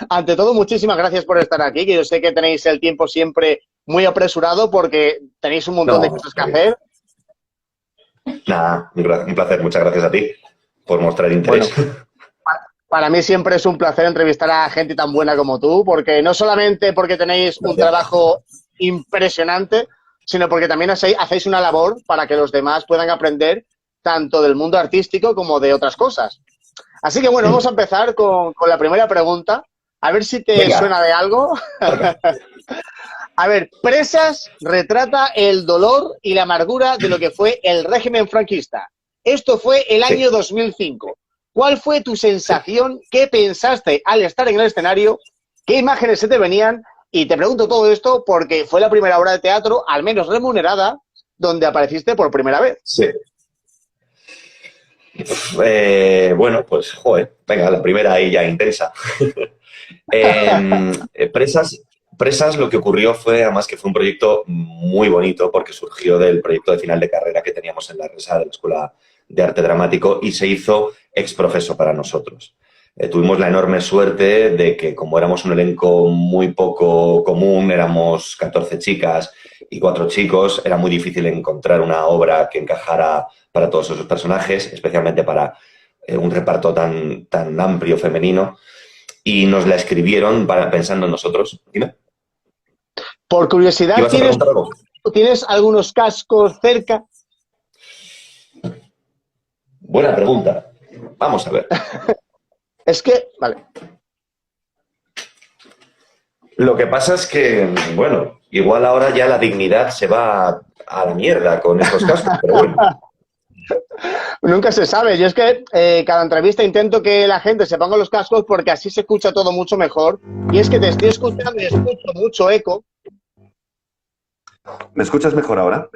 Ante todo, muchísimas gracias por estar aquí, que yo sé que tenéis el tiempo siempre muy apresurado porque tenéis un montón de No, cosas que hacer. nada, un placer. Muchas gracias a ti por mostrar interés. Bueno, para mí siempre es un placer entrevistar a gente tan buena como tú, porque no solamente porque tenéis un Gracias. trabajo impresionante, sino porque también hacéis una labor para que los demás puedan aprender tanto del mundo artístico como de otras cosas. Así que bueno, vamos a empezar con la primera pregunta, a ver si te Venga, suena de algo. marca. A ver, Presas retrata el dolor y la amargura de lo que fue el régimen franquista. Esto fue el Sí, año 2005. ¿Cuál fue tu sí. sensación? ¿Qué pensaste al estar en el escenario? ¿Qué imágenes se te venían? Y te pregunto todo esto porque fue la primera obra de teatro, al menos remunerada, donde apareciste por primera vez. Sí. Bueno, pues, joder, venga, la primera ahí ya intensa. Presas, Presas lo que ocurrió fue, además, que fue un proyecto muy bonito porque surgió del proyecto de final de carrera que teníamos en la RESA de la Escuela de Arte Dramático y se hizo ex profeso para nosotros. Tuvimos la enorme suerte de que, como éramos un elenco muy poco común, éramos 14 chicas y 4 chicos, era muy difícil encontrar una obra que encajara para todos esos personajes, especialmente para un reparto tan amplio femenino, y nos la escribieron pensando en nosotros. Dime, Por curiosidad, ¿ibas a preguntar algo? ¿tienes algunos cascos cerca? Buena pregunta. Vamos a ver. Es que, vale. Lo que pasa es que, bueno, igual ahora ya la dignidad se va a la mierda con estos cascos, pero bueno. Nunca se sabe. Yo es que cada entrevista intento que la gente se ponga los cascos porque así se escucha todo mucho mejor. Y es que te estoy escuchando y escucho mucho eco. ¿Me escuchas mejor ahora?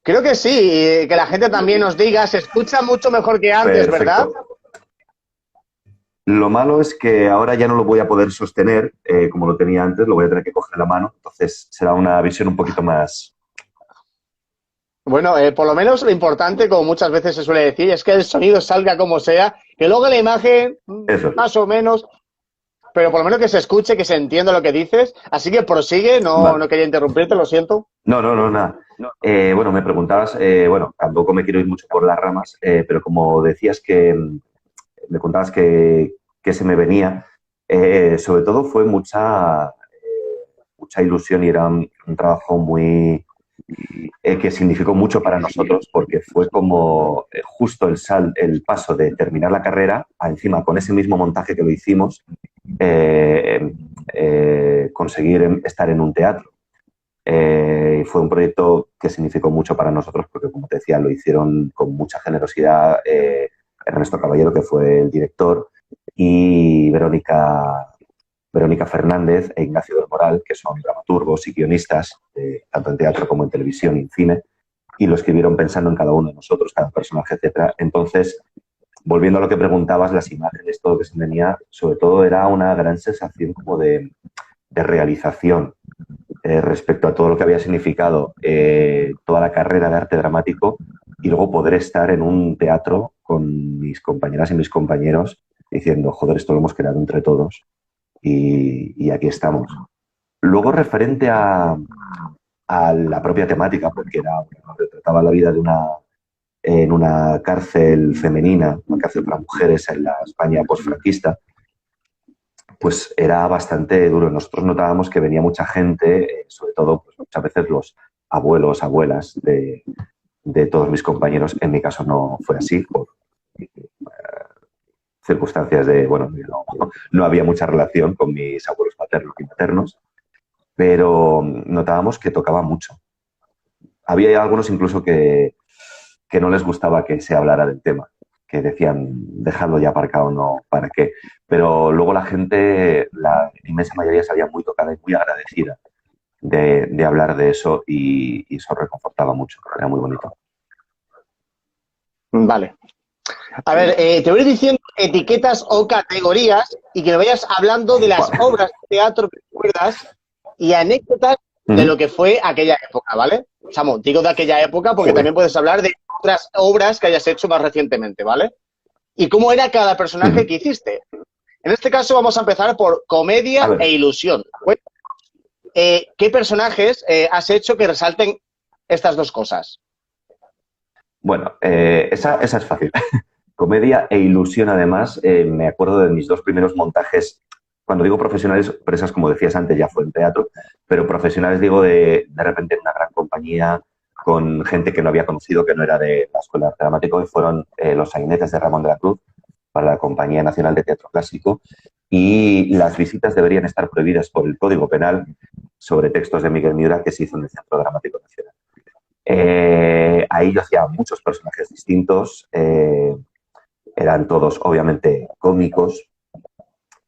Creo que sí, y que la gente también nos diga, se escucha mucho mejor que antes, ¿verdad? Perfecto. Lo malo es que ahora ya no lo voy a poder sostener como lo tenía antes, lo voy a tener que coger en la mano, entonces será una visión un poquito más... Bueno, por lo menos lo importante, como muchas veces se suele decir, es que el sonido salga como sea, que luego la imagen, Eso. más o menos, pero por lo menos que se escuche, que se entienda lo que dices. Así que prosigue, no, Vale. no quería interrumpirte, lo siento. No, no, no, nada. Bueno, me preguntabas, bueno, tampoco me quiero ir mucho por las ramas, pero como decías que me contabas que se me venía, sobre todo fue mucha ilusión y era un trabajo muy que significó mucho para nosotros porque fue como justo el paso de terminar la carrera a encima con ese mismo montaje que lo hicimos, conseguir estar en un teatro. Fue un proyecto que significó mucho para nosotros porque, como te decía, lo hicieron con mucha generosidad Ernesto Caballero, que fue el director, y Verónica Fernández e Ignacio del Moral, que son dramaturgos y guionistas, tanto en teatro como en televisión y en cine, y lo escribieron pensando en cada uno de nosotros, cada personaje, etcétera. Entonces, volviendo a lo que preguntabas, las imágenes, todo lo que se venía, sobre todo era una gran sensación como de realización respecto a todo lo que había significado toda la carrera de arte dramático y luego poder estar en un teatro con mis compañeras y mis compañeros diciendo, joder, esto lo hemos creado entre todos y aquí estamos. Luego, referente a la propia temática, porque retrataba la vida en una cárcel femenina, una cárcel para mujeres en la España postfranquista, pues era bastante duro. Nosotros notábamos que venía mucha gente, sobre todo pues, muchas veces los abuelos, abuelas de todos mis compañeros. En mi caso no fue así, por circunstancias de, bueno, no había mucha relación con mis abuelos paternos y maternos, pero notábamos que tocaba mucho. Había algunos incluso que no les gustaba que se hablara del tema, que decían, dejadlo ya aparcado, no, ¿para qué? Pero luego la gente, la inmensa mayoría, salía muy tocada y muy agradecida de hablar de eso y eso reconfortaba mucho, era muy bonito. Vale. A ver, te voy a ir diciendo etiquetas o categorías y que me vayas hablando de las obras de teatro que recuerdas y anécdotas de lo que fue aquella época, ¿vale? Samu, digo de aquella época porque Joder. también puedes hablar de otras obras que hayas hecho más recientemente, ¿vale? Y cómo era cada personaje que hiciste. En este caso vamos a empezar por comedia e ilusión. ¿Qué personajes has hecho que resalten estas dos cosas? Bueno, esa es fácil. Comedia e ilusión, además, me acuerdo de mis dos primeros montajes. Cuando digo profesionales, empresas, como decías antes, ya fue en teatro, pero profesionales digo de repente en una gran compañía con gente que no había conocido, que no era de la Escuela de Arte Dramático, y fueron Los Sainetes de Ramón de la Cruz para la Compañía Nacional de Teatro Clásico, y las visitas deberían estar prohibidas por el Código Penal sobre textos de Miguel Miura que se hizo en el Centro Dramático Nacional. Ahí yo hacía muchos personajes distintos, eran todos obviamente cómicos,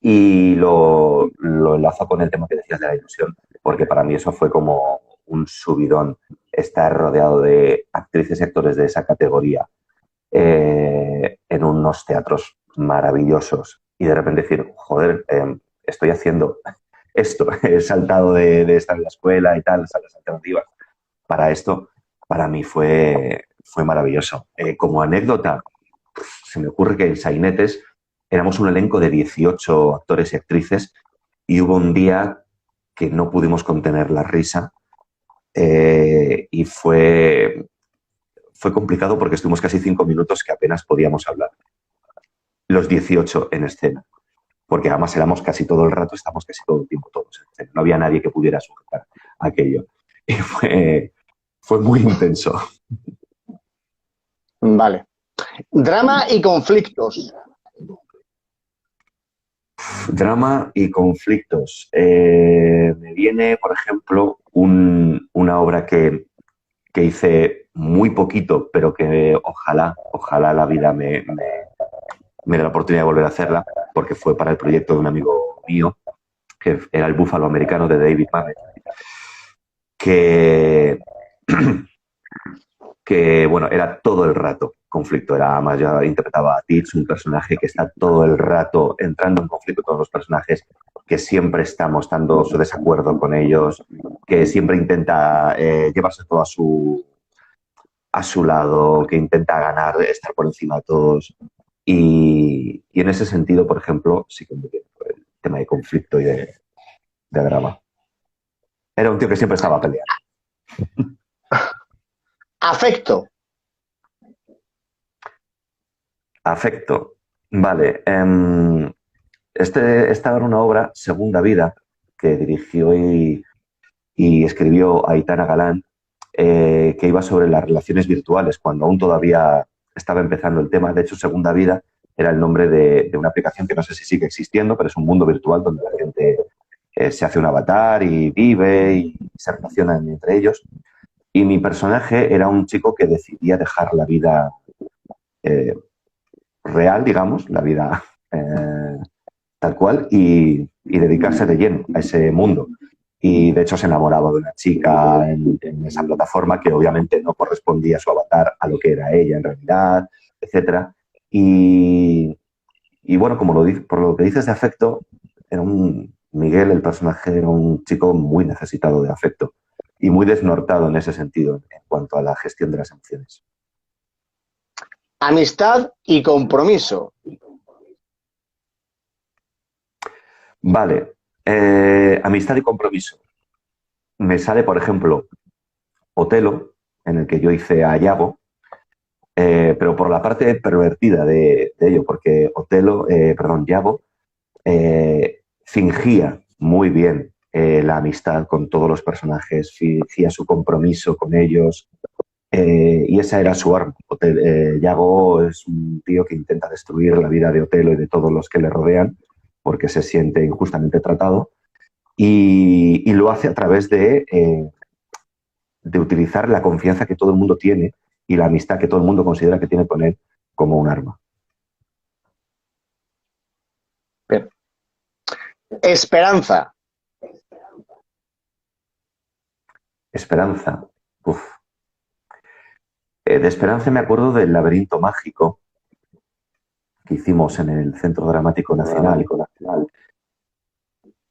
y lo enlazo con el tema que decías de la ilusión, porque para mí eso fue como un subidón, estar rodeado de actrices y actores de esa categoría en unos teatros maravillosos y de repente decir, joder, estoy haciendo esto, he saltado de estar en la escuela y tal, las alternativas para esto. Para mí fue maravilloso. Como anécdota, se me ocurre que en Sainetes éramos un elenco de 18 actores y actrices y hubo un día que no pudimos contener la risa y fue complicado porque estuvimos casi 5 minutos que apenas podíamos hablar. Los 18 en escena. Porque además éramos casi todo el rato, estamos casi todo el tiempo todos en escena. No había nadie que pudiera sujetar aquello. Y fue muy intenso. Vale. Drama y conflictos. Drama y conflictos. Me viene, por ejemplo, una obra que hice muy poquito, pero que ojalá la vida me dé la oportunidad de volver a hacerla, porque fue para el proyecto de un amigo mío, que era El Búfalo Americano de David Mamet, que bueno, era todo el rato conflicto. Además, yo interpretaba a Tits, un personaje que está todo el rato entrando en conflicto con todos los personajes, que siempre está mostrando su desacuerdo con ellos, que siempre intenta llevarse todo a su lado, que intenta ganar, estar por encima de todos. Y en ese sentido, por ejemplo, sí que me viene el tema de conflicto y de drama. Era un tío que siempre estaba peleando. Afecto. Afecto. Vale. Estaba en una obra, Segunda Vida, que dirigió y escribió Aitana Galán, que iba sobre las relaciones virtuales, cuando aún todavía estaba empezando el tema. De hecho, Segunda Vida era el nombre de una aplicación que no sé si sigue existiendo, pero es un mundo virtual donde la gente se hace un avatar y vive y se relacionan entre ellos. Y mi personaje era un chico que decidía dejar la vida real, digamos, la vida tal cual, y dedicarse de lleno a ese mundo. Y de hecho se enamoraba de una chica en esa plataforma que obviamente no correspondía a su avatar a lo que era ella en realidad, etcétera. Y bueno, por lo que dices de afecto, Miguel, el personaje, era un chico muy necesitado de afecto y muy desnortado en ese sentido en cuanto a la gestión de las emociones. Amistad y compromiso. Vale. Amistad y compromiso. Me sale, por ejemplo, Otelo, en el que yo hice a Yago, pero por la parte pervertida de ello, porque Yago fingía muy bien la amistad con todos los personajes, fingía su compromiso con ellos, y esa era su arma. Yago es un tío que intenta destruir la vida de Otelo y de todos los que le rodean, porque se siente injustamente tratado, y lo hace a través de utilizar la confianza que todo el mundo tiene y la amistad que todo el mundo considera que tiene con él como un arma. Bien. Esperanza. Esperanza. Uf. De Esperanza me acuerdo del Laberinto Mágico que hicimos en el Centro Dramático Nacional,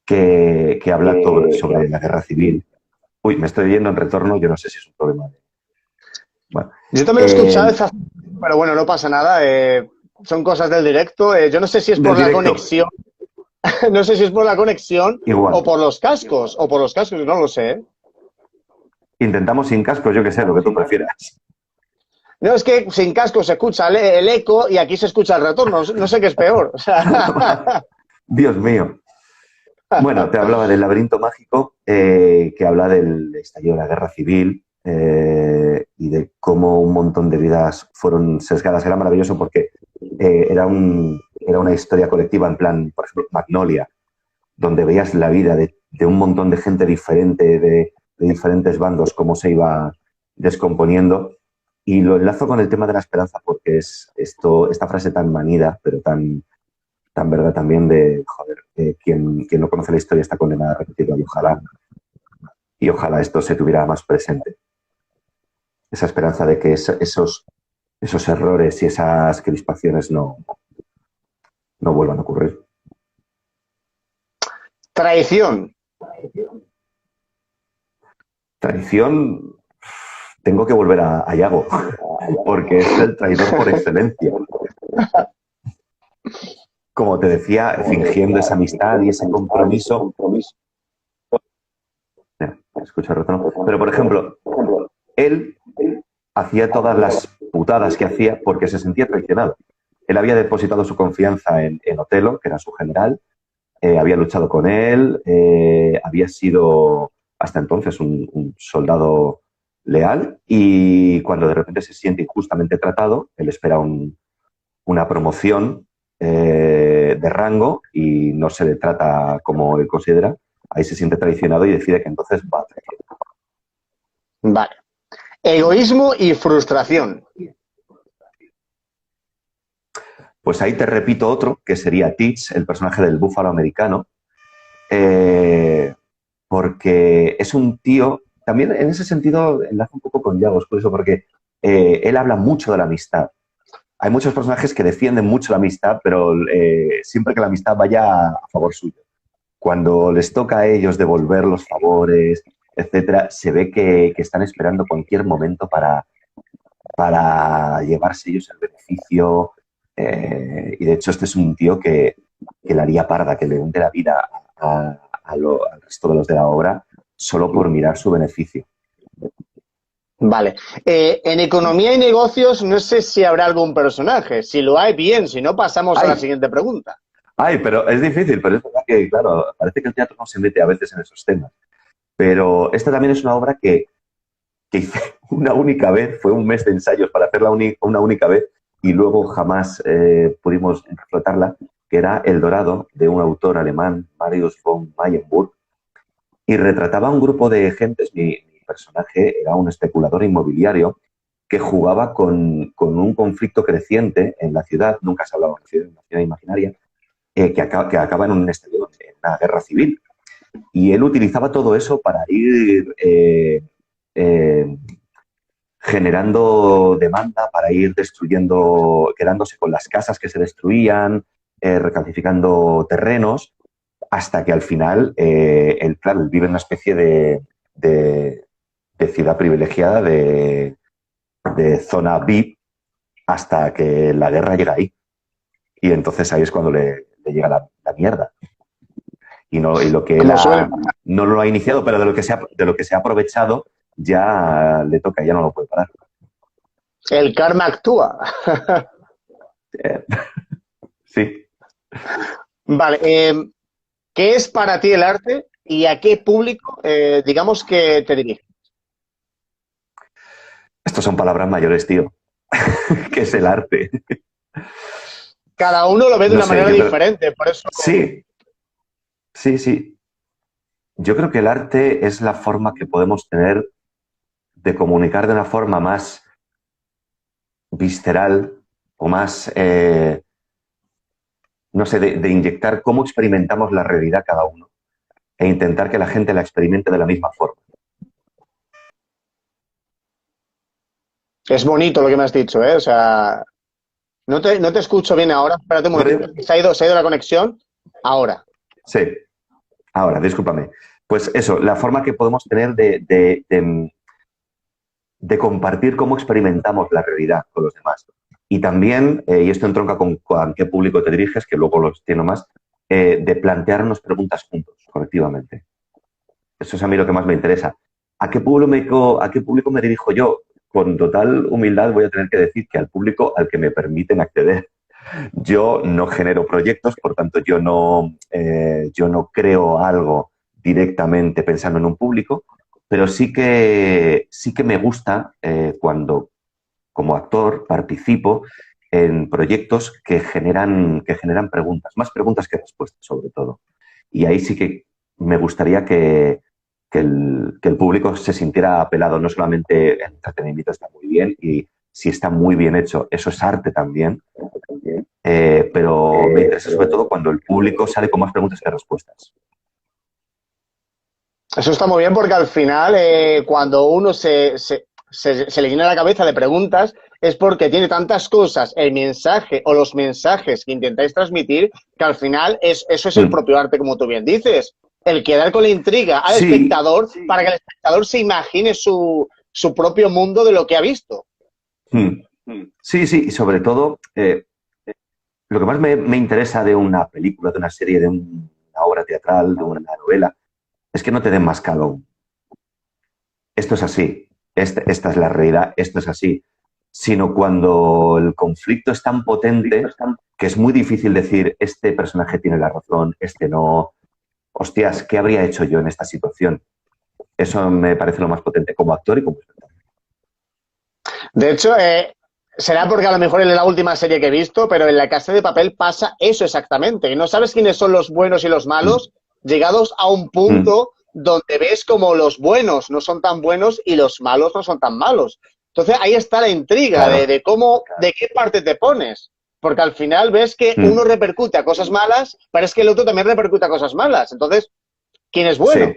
que habla sobre la guerra civil. Uy, me estoy yendo en retorno, yo no sé si es un problema. Bueno, yo también lo he escuchado, pero bueno, no pasa nada. Son cosas del directo. Yo no sé si es por la conexión No sé si es por la conexión Igual. o por los cascos, no lo sé. Intentamos sin cascos, yo que sé, lo que tú prefieras. No, es que sin cascos se escucha el eco y aquí se escucha el retorno. No sé qué es peor. O sea, Dios mío. Bueno, te hablaba del laberinto mágico, que habla del estallido de la guerra civil y de cómo un montón de vidas fueron sesgadas. Era maravilloso porque era una historia colectiva en plan, por ejemplo, Magnolia, donde veías la vida de un montón de gente diferente, de diferentes bandos, cómo se iba descomponiendo. Y lo enlazo con el tema de la esperanza porque es esta frase tan manida, pero tan verdad también de, joder, quien no conoce la historia está condenada a repetirlo y ojalá esto se tuviera más presente. Esa esperanza de que esos errores y esas crispaciones no vuelvan a ocurrir. traición. Traición, tengo que volver a Yago, porque es el traidor por excelencia. Como te decía, fingiendo esa amistad y ese compromiso. Escucha el retorno. Pero, por ejemplo, él hacía todas las putadas que hacía porque se sentía traicionado. Él había depositado su confianza en Otelo, que era su general, había luchado con él, había sido hasta entonces un soldado leal y cuando de repente se siente injustamente tratado, él espera una promoción de rango y no se le trata como él considera, ahí se siente traicionado y decide que entonces va a traicionar. Vale. Egoísmo y frustración. Pues ahí te repito otro, que sería Teach, el personaje del búfalo americano, porque es un tío, también en ese sentido enlaza un poco con Yago, por eso, porque él habla mucho de la amistad. Hay muchos personajes que defienden mucho la amistad, pero siempre que la amistad vaya a favor suyo. Cuando les toca a ellos devolver los favores, etcétera, se ve que están esperando cualquier momento para llevarse ellos el beneficio. Y de hecho este es un tío que le haría parda, que le hunde la vida al resto de los de la obra solo por mirar su beneficio. Vale. En economía y negocios no sé si habrá algún personaje. Si lo hay, bien. Si no, pasamos a la siguiente pregunta. Ay, pero es difícil, pero es verdad que, claro, parece que el teatro no se mete a veces en esos temas. Pero esta también es una obra que hice una única vez, fue un mes de ensayos para hacerla una única vez y luego jamás pudimos explotarla, que era El Dorado, de un autor alemán, Marius von Mayenburg, y retrataba a un grupo de gentes. Mi personaje era un especulador inmobiliario que jugaba con un conflicto creciente en la ciudad, nunca se hablaba de una ciudad imaginaria, que acaba en un estallido, en una guerra civil. Y él utilizaba todo eso para ir generando demanda, para ir destruyendo, quedándose con las casas que se destruían, recalificando terrenos, hasta que al final él vive en una especie de ciudad privilegiada, de zona VIP, hasta que la guerra llega ahí. Y entonces ahí es cuando le llega la mierda. Y lo que él no lo ha iniciado, pero de lo que se ha aprovechado, ya le toca, ya no lo puede parar. El karma actúa. Sí. Vale. ¿Qué es para ti el arte y a qué público, digamos, que te diriges? Estos son palabras mayores, tío. ¿Qué es el arte? Cada uno lo ve de una manera diferente, por eso... Sí. Yo creo que el arte es la forma que podemos tener de comunicar de una forma más visceral o más, no sé, de inyectar cómo experimentamos la realidad cada uno e intentar que la gente la experimente de la misma forma. Es bonito lo que me has dicho, ¿eh? O sea, no te escucho bien ahora. Espérate un momento. Se ha ido la conexión. Ahora. Sí. Ahora, discúlpame. Pues eso, la forma que podemos tener de compartir cómo experimentamos la realidad con los demás. Y también, y esto entronca con qué público te diriges, que luego lo extiendo más, de plantearnos preguntas juntos, colectivamente. Eso es a mí lo que más me interesa. ¿A qué público me dirijo yo? Con total humildad voy a tener que decir que al público al que me permiten acceder. Yo no genero proyectos, por tanto yo no creo algo directamente pensando en un público, pero sí que me gusta cuando como actor participo en proyectos que generan preguntas, más preguntas que respuestas sobre todo. Y ahí sí que me gustaría que el público se sintiera apelado. No solamente el entretenimiento está muy bien y si está muy bien hecho, eso es arte también, pero me interesa sobre todo cuando el público sale con más preguntas que respuestas. Eso está muy bien porque al final, cuando uno se le llena la cabeza de preguntas, es porque tiene tantas cosas, el mensaje o los mensajes que intentáis transmitir, que al final eso es el propio arte, como tú bien dices. El quedar con la intriga al espectador para que el espectador se imagine su propio mundo de lo que ha visto. Sí, y sobre todo, lo que más me interesa de una película, de una serie, de una obra teatral, de una novela, es que no te den más calor. Esto es así, esta es la realidad, esto es así. Sino cuando el conflicto es tan potente que es muy difícil decir, este personaje tiene la razón, este no. Hostias, ¿qué habría hecho yo en esta situación? Eso me parece lo más potente como actor y como espectador. De hecho, será porque a lo mejor en la última serie que he visto, pero en La Casa de Papel pasa eso exactamente. Que no sabes quiénes son los buenos y los malos, llegados a un punto donde ves como los buenos no son tan buenos y los malos no son tan malos. Entonces ahí está la intriga de cómo, de qué parte te pones. Porque al final ves que uno repercute a cosas malas, pero es que el otro también repercute a cosas malas. Entonces, ¿quién es bueno?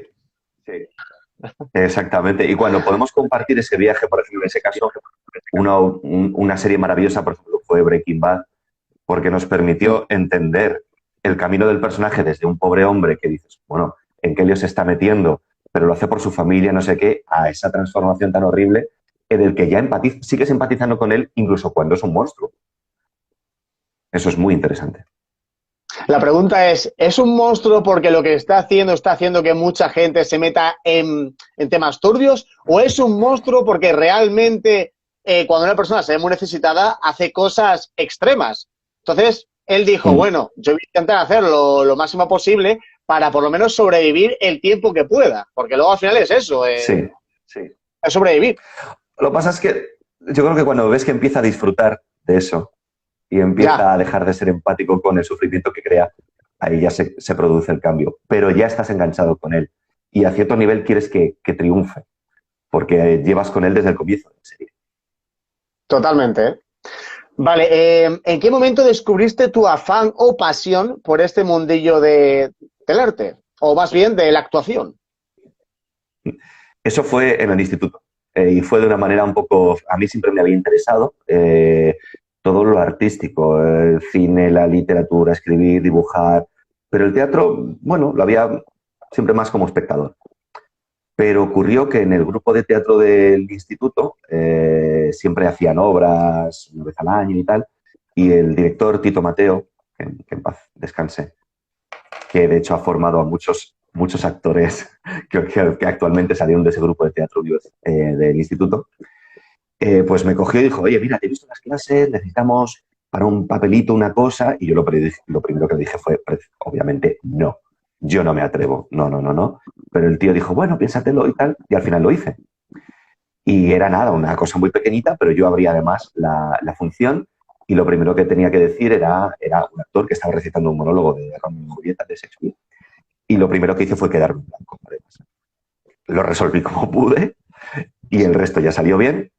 Sí. Exactamente. Y cuando podemos compartir ese viaje, por ejemplo, en ese caso, una serie maravillosa, por ejemplo, fue Breaking Bad, porque nos permitió entender el camino del personaje desde un pobre hombre que dices, bueno, ¿en qué lío se está metiendo? Pero lo hace por su familia, no sé qué, a esa transformación tan horrible en el que ya sigues empatizando con él incluso cuando es un monstruo. Eso es muy interesante. La pregunta ¿es un monstruo porque lo que está haciendo que mucha gente se meta en temas turbios? ¿O es un monstruo porque realmente cuando una persona se ve muy necesitada hace cosas extremas? Entonces, él dijo, bueno, yo voy a intentar hacerlo lo máximo posible para por lo menos sobrevivir el tiempo que pueda. Porque luego al final es eso, es sobrevivir. Lo que pasa es que yo creo que cuando ves que empieza a disfrutar de eso y empieza a dejar de ser empático con el sufrimiento que crea, ahí ya se produce el cambio. Pero ya estás enganchado con él y a cierto nivel quieres que triunfe, porque llevas con él desde el comienzo de la serie. Totalmente, ¿eh? Vale, ¿en qué momento descubriste tu afán o pasión por este mundillo del arte? O más bien de la actuación. Eso fue en el instituto. Y fue de una manera un poco... A mí siempre me había interesado todo lo artístico, el cine, la literatura, escribir, dibujar. Pero el teatro, bueno, lo había siempre más como espectador. Pero ocurrió que en el grupo de teatro del instituto siempre hacían obras una vez al año y tal. Y el director Tito Mateo, que en paz descanse, que de hecho ha formado a muchos actores que actualmente salieron de ese grupo de teatro del instituto, pues me cogió y dijo, oye, mira, te he visto las clases, necesitamos para un papelito una cosa, y yo lo primero que le dije fue, obviamente, no, yo no me atrevo, no. Pero el tío dijo, bueno, piénsatelo y tal, y al final lo hice. Y era nada, una cosa muy pequeñita, pero yo abría además la función y lo primero que tenía que decir era un actor que estaba recitando un monólogo de Romeo y Julieta de Shakespeare. Y lo primero que hice fue quedarme en blanco. Lo resolví como pude y el resto ya salió bien.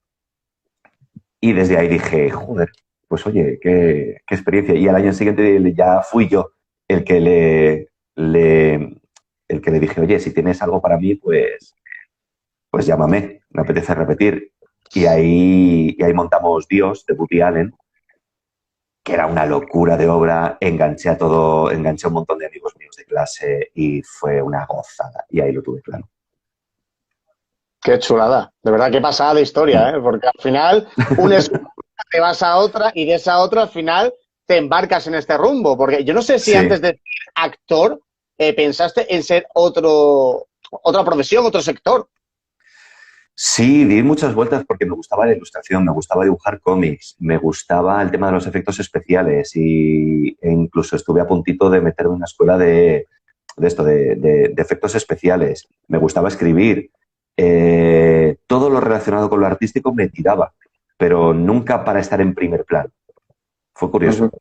Y desde ahí dije, joder, pues oye, qué experiencia. Y al año siguiente ya fui yo el que le dije, oye, si tienes algo para mí, pues llámame, me apetece repetir. Y ahí montamos Dios, de Woody Allen, que era una locura de obra. Enganché a un montón de amigos míos de clase y fue una gozada. Y ahí lo tuve claro. Qué chulada. De verdad, qué pasada de historia, ¿eh? Porque al final, te vas a otra y de esa otra al final te embarcas en este rumbo? Porque yo no sé si Sí. antes de ser actor pensaste en ser otra profesión, otro sector. Sí, di muchas vueltas porque me gustaba la ilustración, me gustaba dibujar cómics, me gustaba el tema de los efectos especiales e incluso estuve a puntito de meterme en una escuela de esto, de efectos especiales. Me gustaba escribir. Todo lo relacionado con lo artístico me tiraba, pero nunca para estar en primer plano. Fue curioso. Ujú.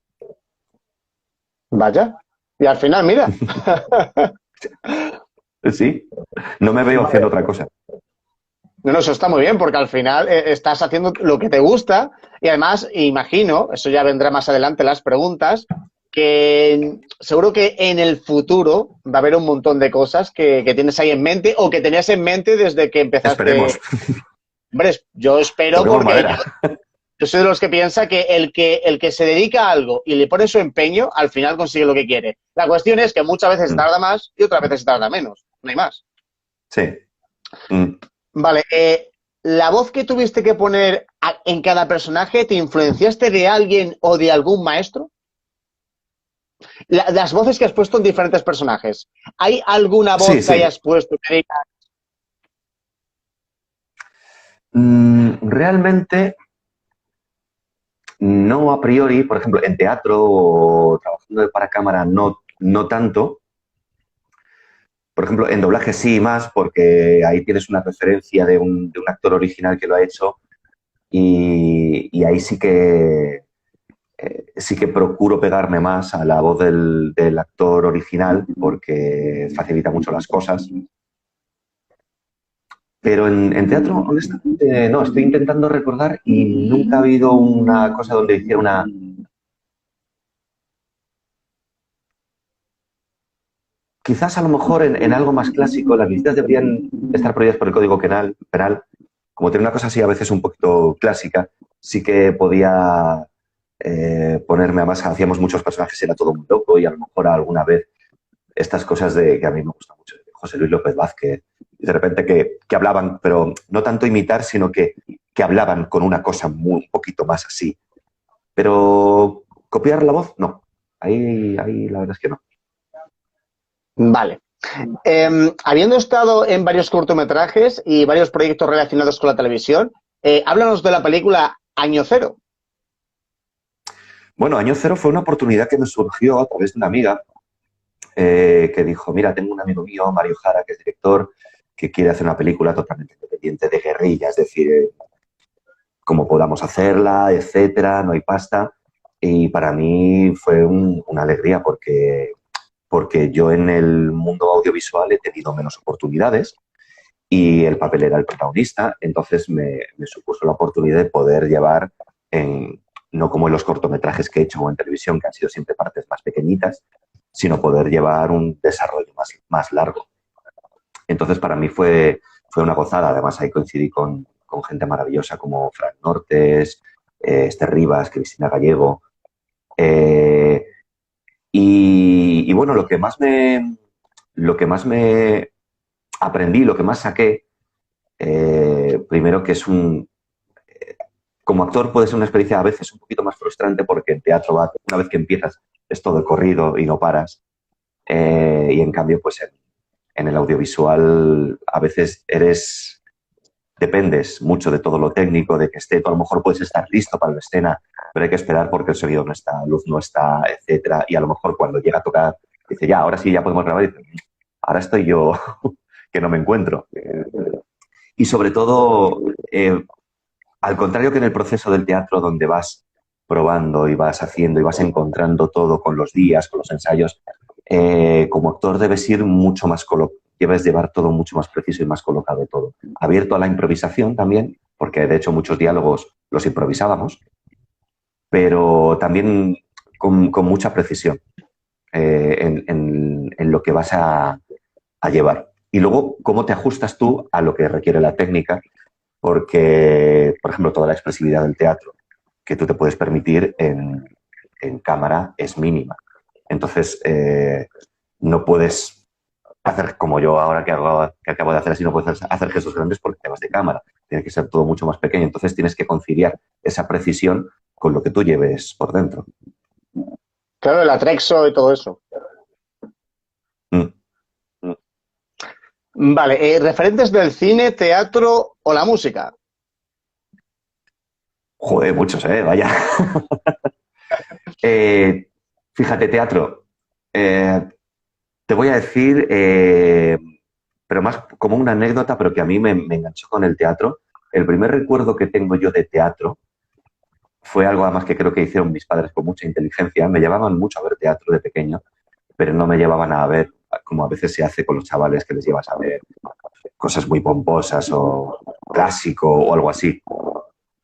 Vaya. Y al final, mira. Sí, no me veo haciendo otra cosa. No, eso está muy bien, porque al final estás haciendo lo que te gusta y además, imagino, eso ya vendrá más adelante las preguntas, que seguro que en el futuro va a haber un montón de cosas que tienes ahí en mente o que tenías en mente desde que Esperemos. empezaste. Hombre, yo espero Toquemos porque madera. yo soy de los que piensa que el que se dedica a algo y le pone su empeño, al final consigue lo que quiere. La cuestión es que muchas veces se tarda más y otras veces se tarda menos. No hay más. Sí. Mm. Vale, la voz que tuviste que poner en cada personaje, ¿te influenciaste de alguien o de algún maestro? Las voces que has puesto en diferentes personajes. ¿Hay alguna Sí, voz que sí. hayas puesto que diga, Realmente no a priori, por ejemplo, en teatro o trabajando para cámara no tanto. Por ejemplo, en doblaje sí más, porque ahí tienes una referencia de un actor original que lo ha hecho y ahí sí que procuro pegarme más a la voz del actor original porque facilita mucho las cosas. Pero en teatro, honestamente, no. Estoy intentando recordar y nunca ha habido una cosa donde hiciera una... Quizás a lo mejor en algo más clásico, las visitas deberían estar prohibidas por el Código Penal. Como tiene una cosa así a veces un poquito clásica, sí que podía ponerme, además hacíamos muchos personajes, era todo muy loco y a lo mejor alguna vez estas cosas de que a mí me gusta mucho, de José Luis López Vázquez, de repente que hablaban, pero no tanto imitar, sino que hablaban con una cosa un poquito más así. Pero copiar la voz, no. Ahí la verdad es que no. vale? Habiendo estado en varios cortometrajes y varios proyectos relacionados con la televisión, háblanos de la película Año Cero. Bueno, Año Cero fue una oportunidad que me surgió a través de una amiga que dijo, mira, tengo un amigo mío, Mario Jara, que es director, que quiere hacer una película totalmente independiente de guerrilla, es decir, cómo podamos hacerla, etcétera, no hay pasta. Y para mí fue una alegría porque yo en el mundo audiovisual he tenido menos oportunidades y el papel era el protagonista, entonces me supuso la oportunidad de poder llevar, no como en los cortometrajes que he hecho o en televisión, que han sido siempre partes más pequeñitas, sino poder llevar un desarrollo más largo. Entonces para mí fue una gozada, además ahí coincidí con gente maravillosa como Frank Nortes, Esther Rivas, Cristina Gallego, y bueno, lo que más me aprendí, lo que más saqué, primero que como actor puede ser una experiencia a veces un poquito más frustrante porque en teatro una vez que empiezas es todo de corrido y no paras. Y en cambio, pues en el audiovisual a veces dependes mucho de todo lo técnico, de que esté, tú a lo mejor puedes estar listo para la escena, pero hay que esperar porque el sonido no está, la luz no está, etcétera. Y a lo mejor cuando llega a tocar, dice, ya, ahora sí, ya podemos grabar. Y dice, ahora estoy yo que no me encuentro. Y sobre todo, al contrario que en el proceso del teatro donde vas probando y vas haciendo y vas encontrando todo con los días, con los ensayos, como actor debes ir mucho más debes llevar todo mucho más preciso y más colocado todo. Abierto a la improvisación también, porque de hecho muchos diálogos los improvisábamos, pero también con mucha precisión en lo que vas a llevar. Y luego, cómo te ajustas tú a lo que requiere la técnica, porque, por ejemplo, toda la expresividad del teatro que tú te puedes permitir en cámara es mínima. Entonces, no puedes hacer como yo ahora que acabo de hacer así, no puedes hacer gestos grandes porque te vas de cámara. Tiene que ser todo mucho más pequeño. Entonces, tienes que conciliar esa precisión con lo que tú lleves por dentro. Claro, el Atrexo y todo eso. Mm. Vale, referentes del cine, teatro o la música. Joder, muchos, vaya. Eh, fíjate, teatro. Eh, te voy a decir, pero más como una anécdota, pero que a mí me enganchó con el teatro. El primer recuerdo que tengo yo de teatro fue algo además que creo que hicieron mis padres con mucha inteligencia. Me llevaban mucho a ver teatro de pequeño, pero no me llevaban a ver, como a veces se hace con los chavales, que les llevas a ver cosas muy pomposas o clásico o algo así.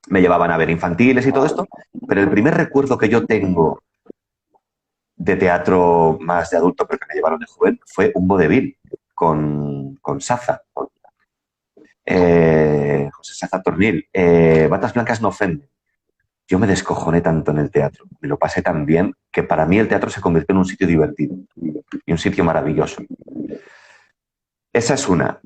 Me llevaban a ver infantiles y todo esto, pero el primer recuerdo que yo tengo de teatro más de adulto, pero que me llevaron de joven, fue un vodevil con Saza. José Saza Tornil. Batas blancas no ofenden. Yo me descojoné tanto en el teatro, me lo pasé tan bien, que para mí el teatro se convirtió en un sitio divertido y un sitio maravilloso. Esa es una.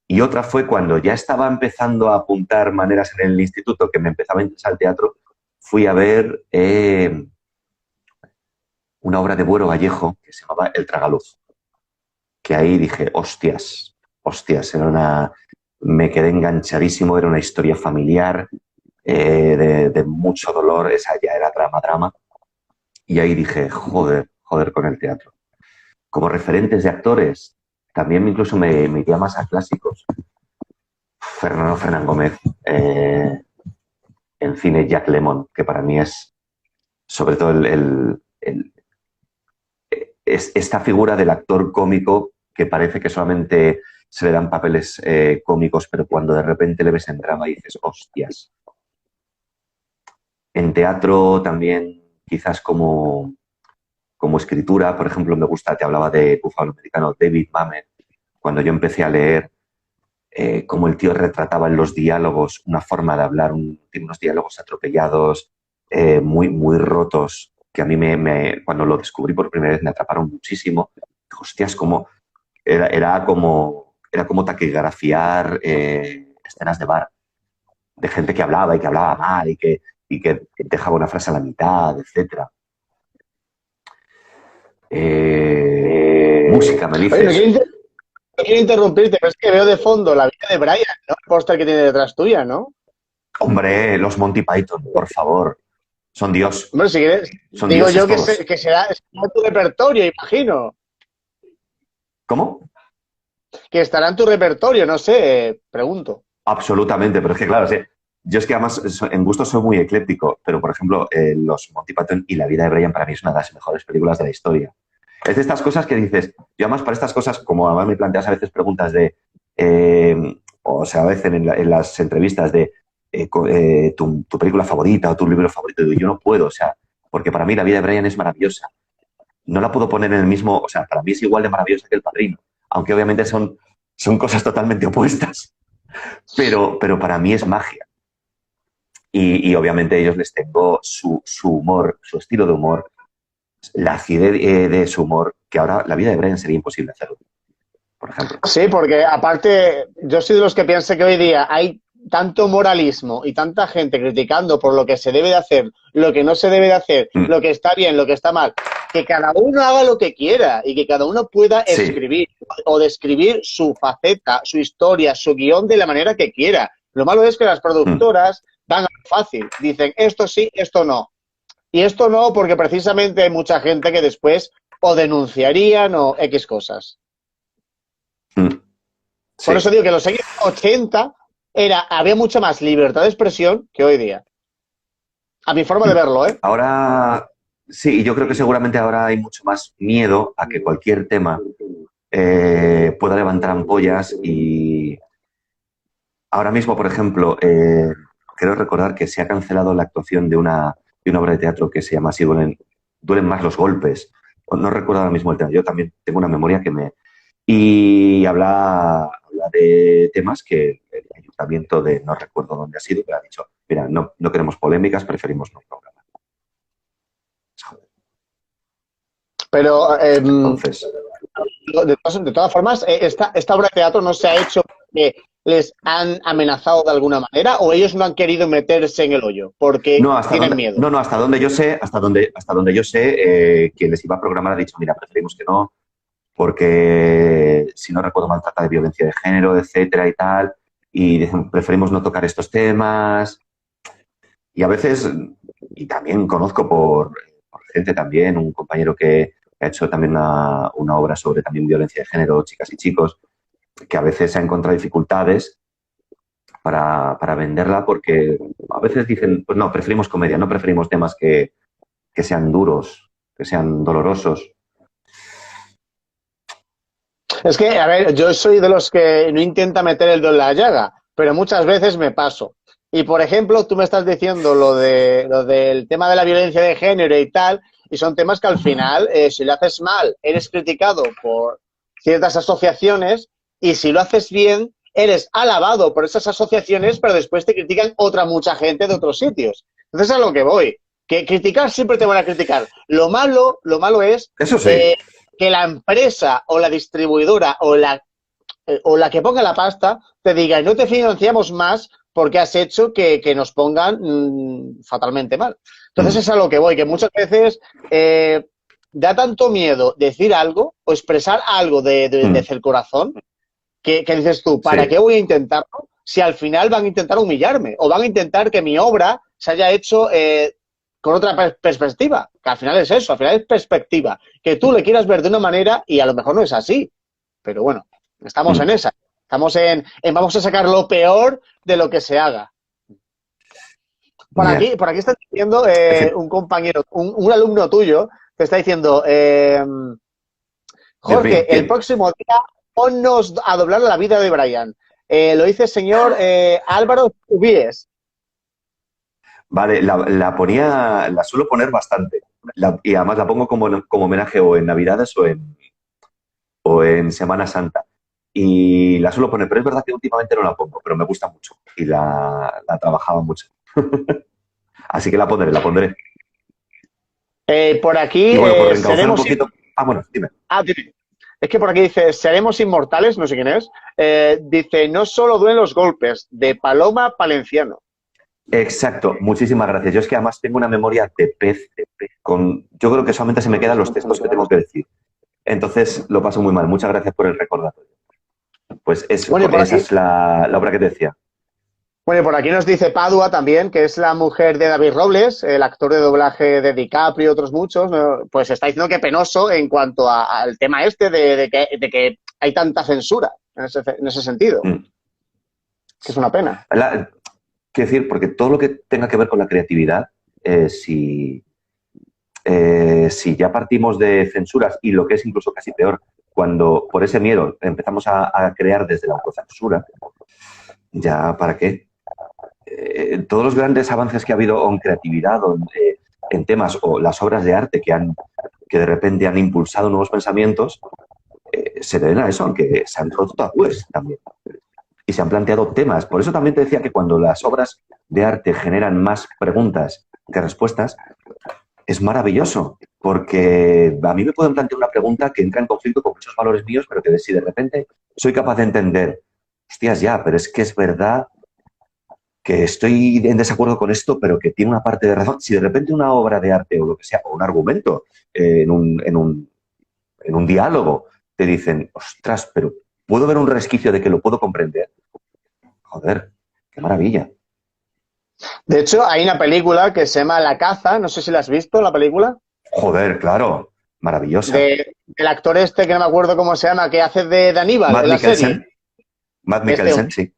Y otra fue cuando ya estaba empezando a apuntar maneras en el instituto, que me empezaba a interesar el teatro, fui a ver una obra de Buero Vallejo que se llamaba El Tragaluz. Que ahí dije, hostias, me quedé enganchadísimo, era una historia familiar, de mucho dolor, esa ya era drama. Y ahí dije, joder con el teatro. Como referentes de actores, también incluso me iría más a clásicos. Fernán Gómez, en cine Jack Lemmon, que para mí es sobre todo esta figura del actor cómico que parece que solamente se le dan papeles cómicos, pero cuando de repente le ves en drama y dices, hostias. En teatro también, quizás como escritura, por ejemplo, me gusta, te hablaba de Búfalo Americano, David Mamet, cuando yo empecé a leer cómo el tío retrataba en los diálogos una forma de hablar, tiene unos diálogos atropellados, muy rotos, que a mí cuando lo descubrí por primera vez me atraparon muchísimo. Hostias, era como taquigrafiar escenas de bar, de gente que hablaba y que hablaba mal y que dejaba una frase a la mitad, etcétera. Música, me dices. Oye, no quiero interrumpirte, pero es que veo de fondo la vida de Brian, ¿no? El póster que tiene detrás tuya, ¿no? Hombre, los Monty Python, por favor. Son Dios. Bueno, si quieres, Son digo yo todos. que será tu repertorio, imagino. ¿Cómo? Que estará en tu repertorio, no sé, pregunto. Absolutamente, pero es que claro, yo es que además en gusto soy muy ecléptico, pero por ejemplo, los Monty Python y La vida de Brian para mí es una de las mejores películas de la historia. Es de estas cosas que dices, yo además para estas cosas, como además me planteas a veces preguntas de, o sea, a veces en las entrevistas de tu película favorita o tu libro favorito, yo no puedo, o sea, porque para mí La vida de Brian es maravillosa. No la puedo poner en el mismo, o sea, para mí es igual de maravillosa que El Padrino, aunque obviamente son cosas totalmente opuestas, pero para mí es magia. Y obviamente a ellos les tengo su humor, su estilo de humor, la acidez de su humor, que ahora La vida de Brian sería imposible hacerlo, por ejemplo. Sí, porque aparte, yo soy de los que piensa que hoy día hay tanto moralismo y tanta gente criticando por lo que se debe de hacer, lo que no se debe de hacer, lo que está bien, lo que está mal, que cada uno haga lo que quiera y que cada uno pueda escribir o describir su faceta, su historia, su guión de la manera que quiera. Lo malo es que las productoras van a lo fácil, dicen esto sí, esto no. Y esto no porque precisamente hay mucha gente que después o denunciarían o X cosas. Sí. Por eso digo que en los años 80 había mucha más libertad de expresión que hoy día. A mi forma de verlo, ¿eh? Ahora, sí, yo creo que seguramente ahora hay mucho más miedo a que cualquier tema pueda levantar ampollas y ahora mismo, por ejemplo, quiero recordar que se ha cancelado la actuación de una obra de teatro que se llama así, duelen más los golpes. No recuerdo ahora mismo el tema. Yo también tengo una memoria que me... Y habla de temas que el ayuntamiento de, no recuerdo dónde ha sido, pero ha dicho, mira, no queremos polémicas, preferimos no programar. Joder. Pero, Entonces... de todas formas, esta obra de teatro no se ha hecho porque les han amenazado de alguna manera o ellos no han querido meterse en el hoyo porque tienen miedo? No, hasta donde yo sé, quien les iba a programar ha dicho, mira, preferimos que no, porque si no recuerdo mal trata de violencia de género, etcétera y tal, y dicen, preferimos no tocar estos temas. Y a veces, y también conozco por gente también, un compañero que ha hecho también una obra sobre también violencia de género, chicas y chicos, que a veces se ha encontrado dificultades para venderla porque a veces dicen, pues no, preferimos comedia, no preferimos temas que sean duros, que sean dolorosos. Es que, a ver, yo soy de los que no intenta meter el dedo en la llaga, pero muchas veces me paso. Y, por ejemplo, tú me estás diciendo lo del tema de la violencia de género y tal, y son temas que al final, si lo haces mal, eres criticado por ciertas asociaciones, y si lo haces bien, eres alabado por esas asociaciones, pero después te critican otra mucha gente de otros sitios. Entonces, a lo que voy, que criticar siempre te van a criticar. Lo malo es Eso sí. que la empresa o la distribuidora o la que ponga la pasta te diga, no te financiamos más porque has hecho que nos pongan fatalmente mal. Entonces es a lo que voy, que muchas veces da tanto miedo decir algo o expresar algo desde el corazón que dices tú, ¿para qué voy a intentarlo si al final van a intentar humillarme o van a intentar que mi obra se haya hecho con otra perspectiva? Que al final es eso, al final es perspectiva. Que tú le quieras ver de una manera y a lo mejor no es así. Pero bueno, estamos en esa. Estamos en vamos a sacar lo peor de lo que se haga. Por aquí está diciendo un compañero, un alumno tuyo, te está diciendo, Jorge, el próximo día ponnos a doblar la vida de Brian. Lo dice el señor Álvaro Cubies. Vale, la suelo poner bastante. Y además la pongo como homenaje o en Navidades o en Semana Santa. Y la suelo poner, pero es verdad que últimamente no la pongo, pero me gusta mucho. Y la trabajaba mucho. Así que la pondré. Por aquí y bueno, por reencauzar un poquito. Bueno, dime. Dime. Es que por aquí dice, seremos inmortales, no sé quién es. Dice, no solo duelen los golpes, de Paloma Palenciano. Exacto, muchísimas gracias. Yo es que además tengo una memoria de pez. Yo creo que solamente se me quedan los textos que tengo que decir. Entonces lo paso muy mal. Muchas gracias por el recordatorio. Pues esa es la obra que te decía. Bueno, por aquí nos dice Padua también, que es la mujer de David Robles, el actor de doblaje de DiCaprio y otros muchos, ¿no? Pues está diciendo que penoso en cuanto al tema este de que hay tanta censura en ese sentido. Que es una pena. Quiero decir, porque todo lo que tenga que ver con la creatividad, si ya partimos de censuras y lo que es incluso casi peor, cuando por ese miedo empezamos a crear desde la autocensura, ya ¿para qué? Todos los grandes avances que ha habido en creatividad o en temas o las obras de arte que de repente han impulsado nuevos pensamientos, se deben a eso, aunque se han roto tabúes también. Y se han planteado temas. Por eso también te decía que cuando las obras de arte generan más preguntas que respuestas, es maravilloso, porque a mí me pueden plantear una pregunta que entra en conflicto con muchos valores míos, pero que si de repente soy capaz de entender, hostias, ya, pero es que es verdad que estoy en desacuerdo con esto, pero que tiene una parte de razón. Si de repente una obra de arte o lo que sea, o un argumento en un diálogo, te dicen, ostras, pero ¿puedo ver un resquicio de que lo puedo comprender? Joder, qué maravilla. De hecho, hay una película que se llama La caza, no sé si la has visto, la película. Joder, claro, maravillosa. Del actor este, que no me acuerdo cómo se llama, que hace de Aníbal en la serie. Matt Mikkelsen, sí.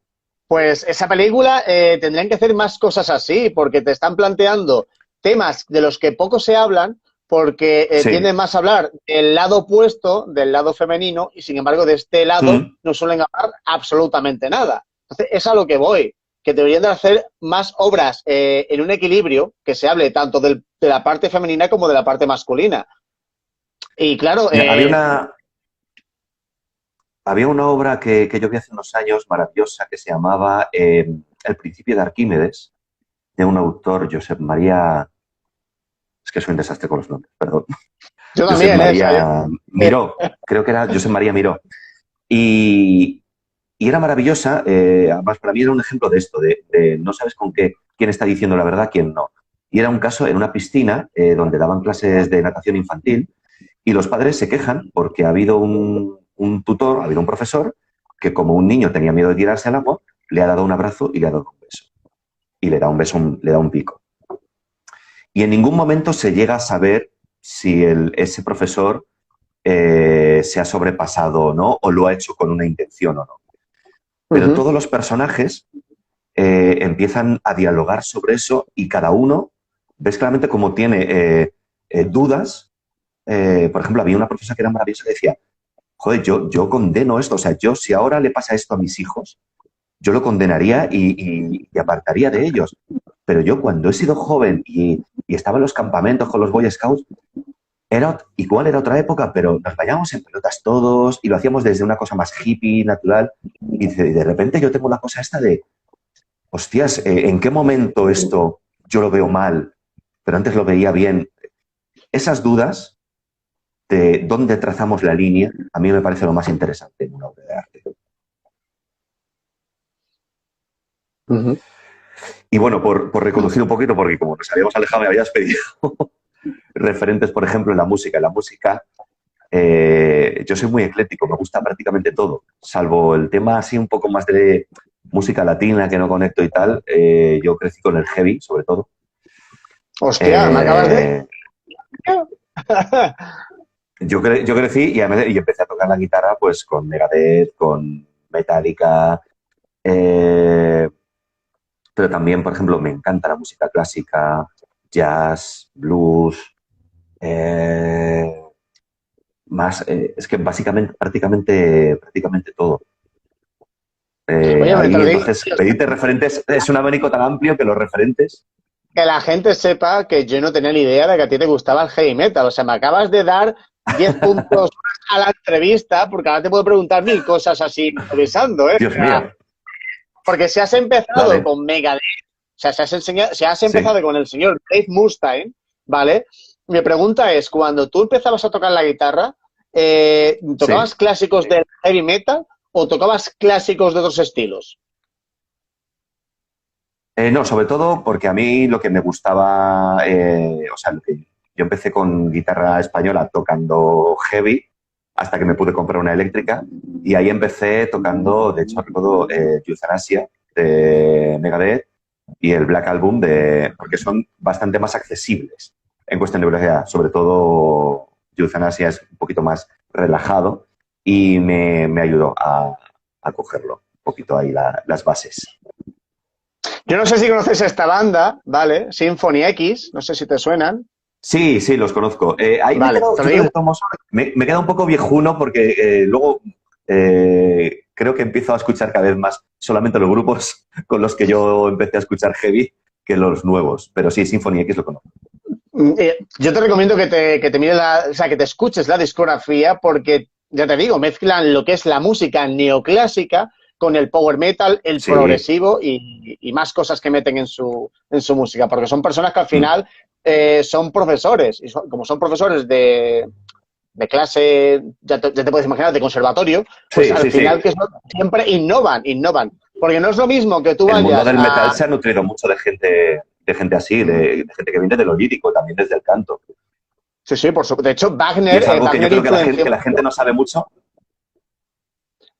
Pues esa película tendrían que hacer más cosas así, porque te están planteando temas de los que poco se hablan, porque tienden más a hablar del lado opuesto, del lado femenino, y sin embargo de este lado no suelen hablar absolutamente nada. Entonces, es a lo que voy, que deberían de hacer más obras en un equilibrio, que se hable tanto de la parte femenina como de la parte masculina. Y claro... Había una obra que yo vi hace unos años maravillosa que se llamaba El principio de Arquímedes, de un autor, Josep María... Es que soy un desastre con los nombres, perdón. Yo también, Josep María Miró, creo que era Josep María Miró. Y Y era maravillosa, además para mí era un ejemplo de esto, de no sabes con quién está diciendo la verdad, quién no. Y era un caso en una piscina donde daban clases de natación infantil y los padres se quejan porque ha habido un tutor, ha habido un profesor que como un niño tenía miedo de tirarse al agua, le ha dado un abrazo y le ha dado un beso. Y le da un beso, le da un pico. Y en ningún momento se llega a saber si ese profesor se ha sobrepasado o no, o lo ha hecho con una intención o no. Pero todos los personajes empiezan a dialogar sobre eso y cada uno, ves claramente cómo tiene dudas. Por ejemplo, había una profesora que era maravillosa que decía, joder, yo condeno esto, o sea, yo si ahora le pasa esto a mis hijos, yo lo condenaría y apartaría de ellos. Pero yo cuando he sido joven y estaba en los campamentos con los Boy Scouts, igual era otra época, pero nos bañábamos en pelotas todos y lo hacíamos desde una cosa más hippie, natural. Y de repente yo tengo la cosa esta de, hostias, ¿en qué momento esto yo lo veo mal, pero antes lo veía bien? Esas dudas de dónde trazamos la línea, a mí me parece lo más interesante en una obra de arte. Y bueno, por reconducir un poquito, porque como nos habíamos alejado me habías pedido referentes, por ejemplo, en la música. En la música yo soy muy ecléctico, me gusta prácticamente todo, salvo el tema así un poco más de música latina que no conecto y tal. Yo crecí con el heavy, sobre todo. Hostia, me acabas de... Yo crecí y empecé a tocar la guitarra pues con Megadeth, con Metallica, pero también, por ejemplo, me encanta la música clásica, jazz, blues, es que básicamente, prácticamente todo. Oye, Entonces, pedirte referentes es un abanico tan amplio que los referentes... Que la gente sepa que yo no tenía ni idea de que a ti te gustaba el heavy metal. O sea, me acabas de dar 10 puntos a la entrevista porque ahora te puedo preguntar 1000 cosas así improvisando, ¿eh? Dios mío. Porque si has empezado Vale. con Megadeth, o sea, si has empezado con el señor Dave Mustaine, ¿vale? Mi pregunta es, cuando tú empezabas a tocar la guitarra, ¿tocabas clásicos del heavy metal o tocabas clásicos de otros estilos? No, sobre todo porque a mí lo que me gustaba, o sea, yo empecé con guitarra española tocando heavy hasta que me pude comprar una eléctrica y ahí empecé tocando, de hecho recuerdo Euthanasia de Megadeth y el Black Album porque son bastante más accesibles en cuestión de velocidad. Sobre todo Euthanasia es un poquito más relajado y me ayudó a cogerlo un poquito ahí las bases. Yo no sé si conoces esta banda, ¿vale? Symphony X, no sé si te suenan. Sí, los conozco. Ahí vale, me queda un poco viejuno porque luego creo que empiezo a escuchar cada vez más solamente los grupos con los que yo empecé a escuchar heavy que los nuevos. Pero sí, Symphony X lo conozco. Yo te recomiendo que te mires o sea, que te escuches la discografía porque, ya te digo, mezclan lo que es la música neoclásica con el power metal, el progresivo y más cosas que meten en su música, porque son personas que al final son profesores, y como son profesores de clase, ya te puedes imaginar, de conservatorio, pues al final que siempre innovan, porque no es lo mismo que tú vayas El mundo del metal se ha nutrido mucho de gente así, de gente que viene de lo lírico, también desde el canto. Sí, por supuesto. De hecho, Wagner... Y es algo que yo creo que la gente no sabe mucho.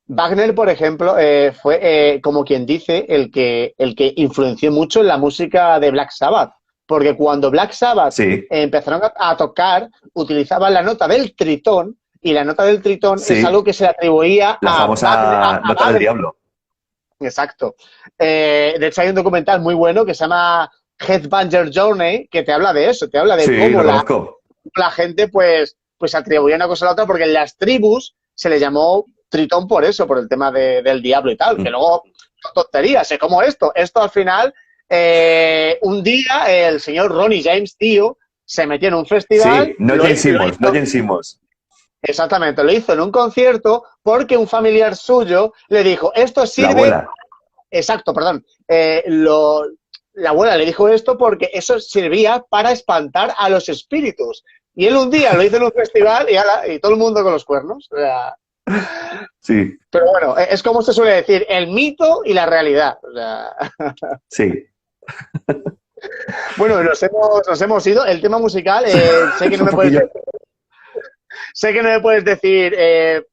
Wagner, por ejemplo, fue, como quien dice, el que influenció mucho en la música de Black Sabbath. Porque cuando Black Sabbath empezaron a tocar, utilizaban la nota del tritón, y la nota del tritón es algo que se le atribuía la famosa nota del diablo. Exacto. De hecho, hay un documental muy bueno que se llama Headbanger Journey, que te habla de eso, te habla de cómo la gente pues atribuía una cosa a la otra, porque en las tribus se le llamó tritón por eso, por el tema del diablo y tal, que luego tonterías, es como esto al final, un día el señor Ronnie James Dio se metió en un festival. Sí, no Jane Simmons. Exactamente, lo hizo en un concierto porque un familiar suyo le dijo, esto sirve... La abuela. Exacto, perdón. La abuela le dijo esto porque eso servía para espantar a los espíritus. Y él un día lo hizo en un festival y todo el mundo con los cuernos. O sea, Sí, Pero bueno, es como se suele decir, el mito y la realidad. O sea, sí. bueno, nos hemos ido. El tema musical, sé que no Un me puedes poquillo. sé que no me puedes decir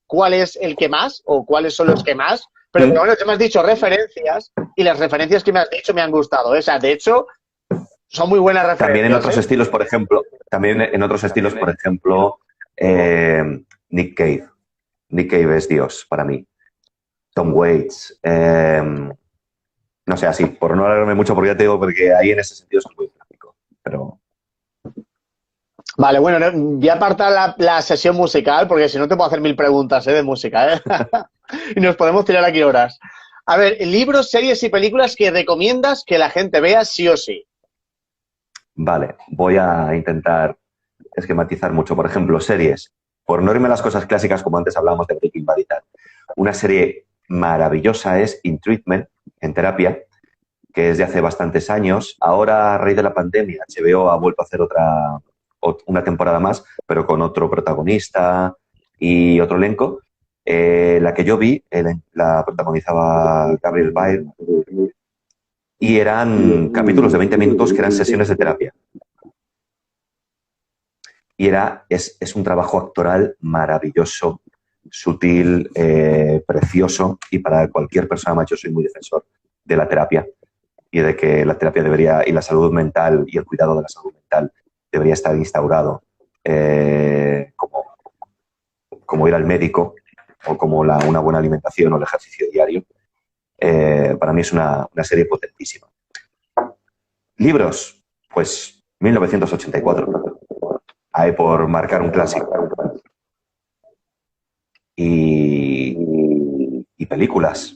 cuál es el que más o cuáles son los que más, pero por lo ¿Mm? menos te me has dicho referencias y las referencias que me has dicho me han gustado. O sea, de hecho, son muy buenas También en referencias, otros ¿eh? estilos, por ejemplo, Nick Cave. Nick Cave es Dios para mí. Tom Waits. No sé, así, por no alargarme mucho, porque ya te digo, porque ahí en ese sentido es muy gráfico. Pero Vale, bueno, voy a apartar la sesión musical porque si no te puedo hacer mil preguntas de música, ¿eh? Y nos podemos tirar aquí horas. A ver, libros, series y películas que recomiendas que la gente vea sí o sí. vale, voy a intentar esquematizar mucho. Por ejemplo, series. Por no irme a las cosas clásicas, como antes hablábamos de Breaking Bad y tal. Una serie maravillosa es In Treatment, en terapia, que es de hace bastantes años. Ahora, a raíz de la pandemia, HBO ha vuelto a hacer una temporada más, pero con otro protagonista y otro elenco. La que yo vi, la protagonizaba Gabriel Byrne, y eran capítulos de 20 minutos que eran sesiones de terapia. Y es un trabajo actoral maravilloso, sutil, precioso, y para cualquier persona, más yo soy muy defensor de la terapia y de que la terapia debería, y la salud mental y el cuidado de la salud mental debería estar instaurado como ir al médico o como una buena alimentación o el ejercicio diario. Para mí es una serie potentísima. Libros, pues 1984, hay por marcar un clásico. Y películas,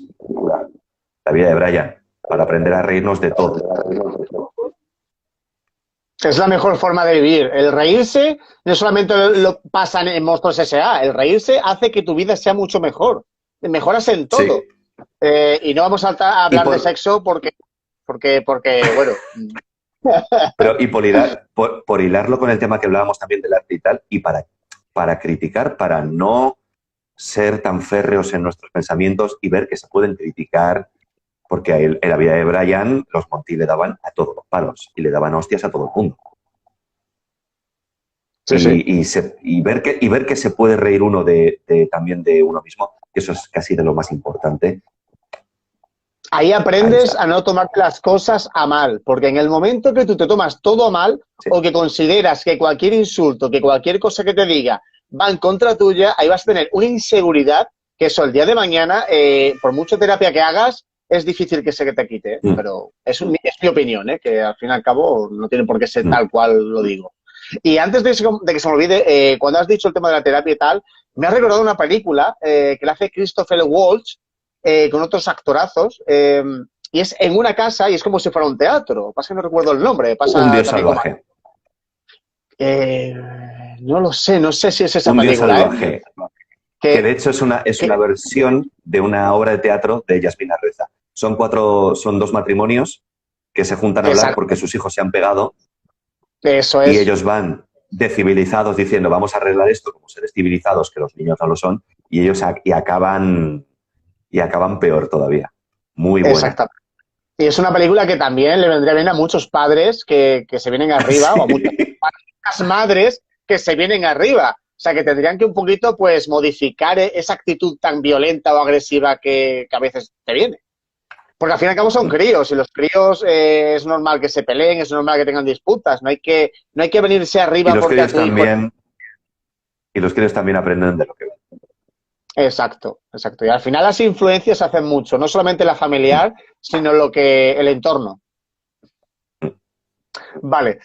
La vida de Brian, para aprender a reírnos de todo. Es la mejor forma de vivir. El reírse no solamente lo pasan en Monstruos S.A., el reírse hace que tu vida sea mucho mejor. Mejoras en todo. Sí. Y no vamos a Y hablar de sexo porque, bueno, por hilarlo con el tema que hablábamos también del arte y tal, y para criticar, para no ser tan férreos en nuestros pensamientos y ver que se pueden criticar, porque en la vida de Brian los Monty le daban a todos los palos y le daban hostias a todo el mundo. sí, sí. Y ver que se puede reír uno también de uno mismo, que eso es casi de lo más importante. Ahí Ahí aprendes está. a no tomarte las cosas a mal, porque en el momento que tú te tomas todo a mal Sí. o que consideras que cualquier insulto, que cualquier cosa que te diga va en contra tuya, ahí vas a tener una inseguridad que eso el día de mañana, por mucha terapia que hagas, es difícil que se te quite, ¿eh? Pero es mi opinión, ¿eh? Que al fin y al cabo no tiene por qué ser tal cual lo digo. Y antes de que se me olvide, cuando has dicho el tema de la terapia y tal, me ha recordado una película que la hace Christopher Waltz con otros actorazos, y es en una casa y es como si fuera un teatro. Pasa que no recuerdo el nombre, Un pasa dios también como... salvaje. Eh, no sé si es esa Un dios película, ¿eh? salvaje. Que de hecho es que, una versión de una obra de teatro de Yasmina Reza. Son dos matrimonios que se juntan a hablar exacto, porque sus hijos se han pegado eso y es. ellos van de civilizados diciendo vamos a arreglar esto como seres civilizados, que los niños no lo son, y ellos acaban peor todavía. Muy buena. Exactamente. Y es una película que también le vendría bien a muchos padres que se vienen arriba, o a muchas Sí. madres que se vienen arriba. O sea, que tendrían que un poquito, pues, modificar esa actitud tan violenta o agresiva que a veces te viene. Porque al fin y al cabo son críos, y los críos es normal que se peleen, es normal que tengan disputas. No hay que venirse Y arriba los porque a críos tu hijo... también, y los críos también aprenden de lo que ven. Exacto, exacto. Y al final las influencias hacen mucho, no solamente la familiar, sino el entorno. Vale.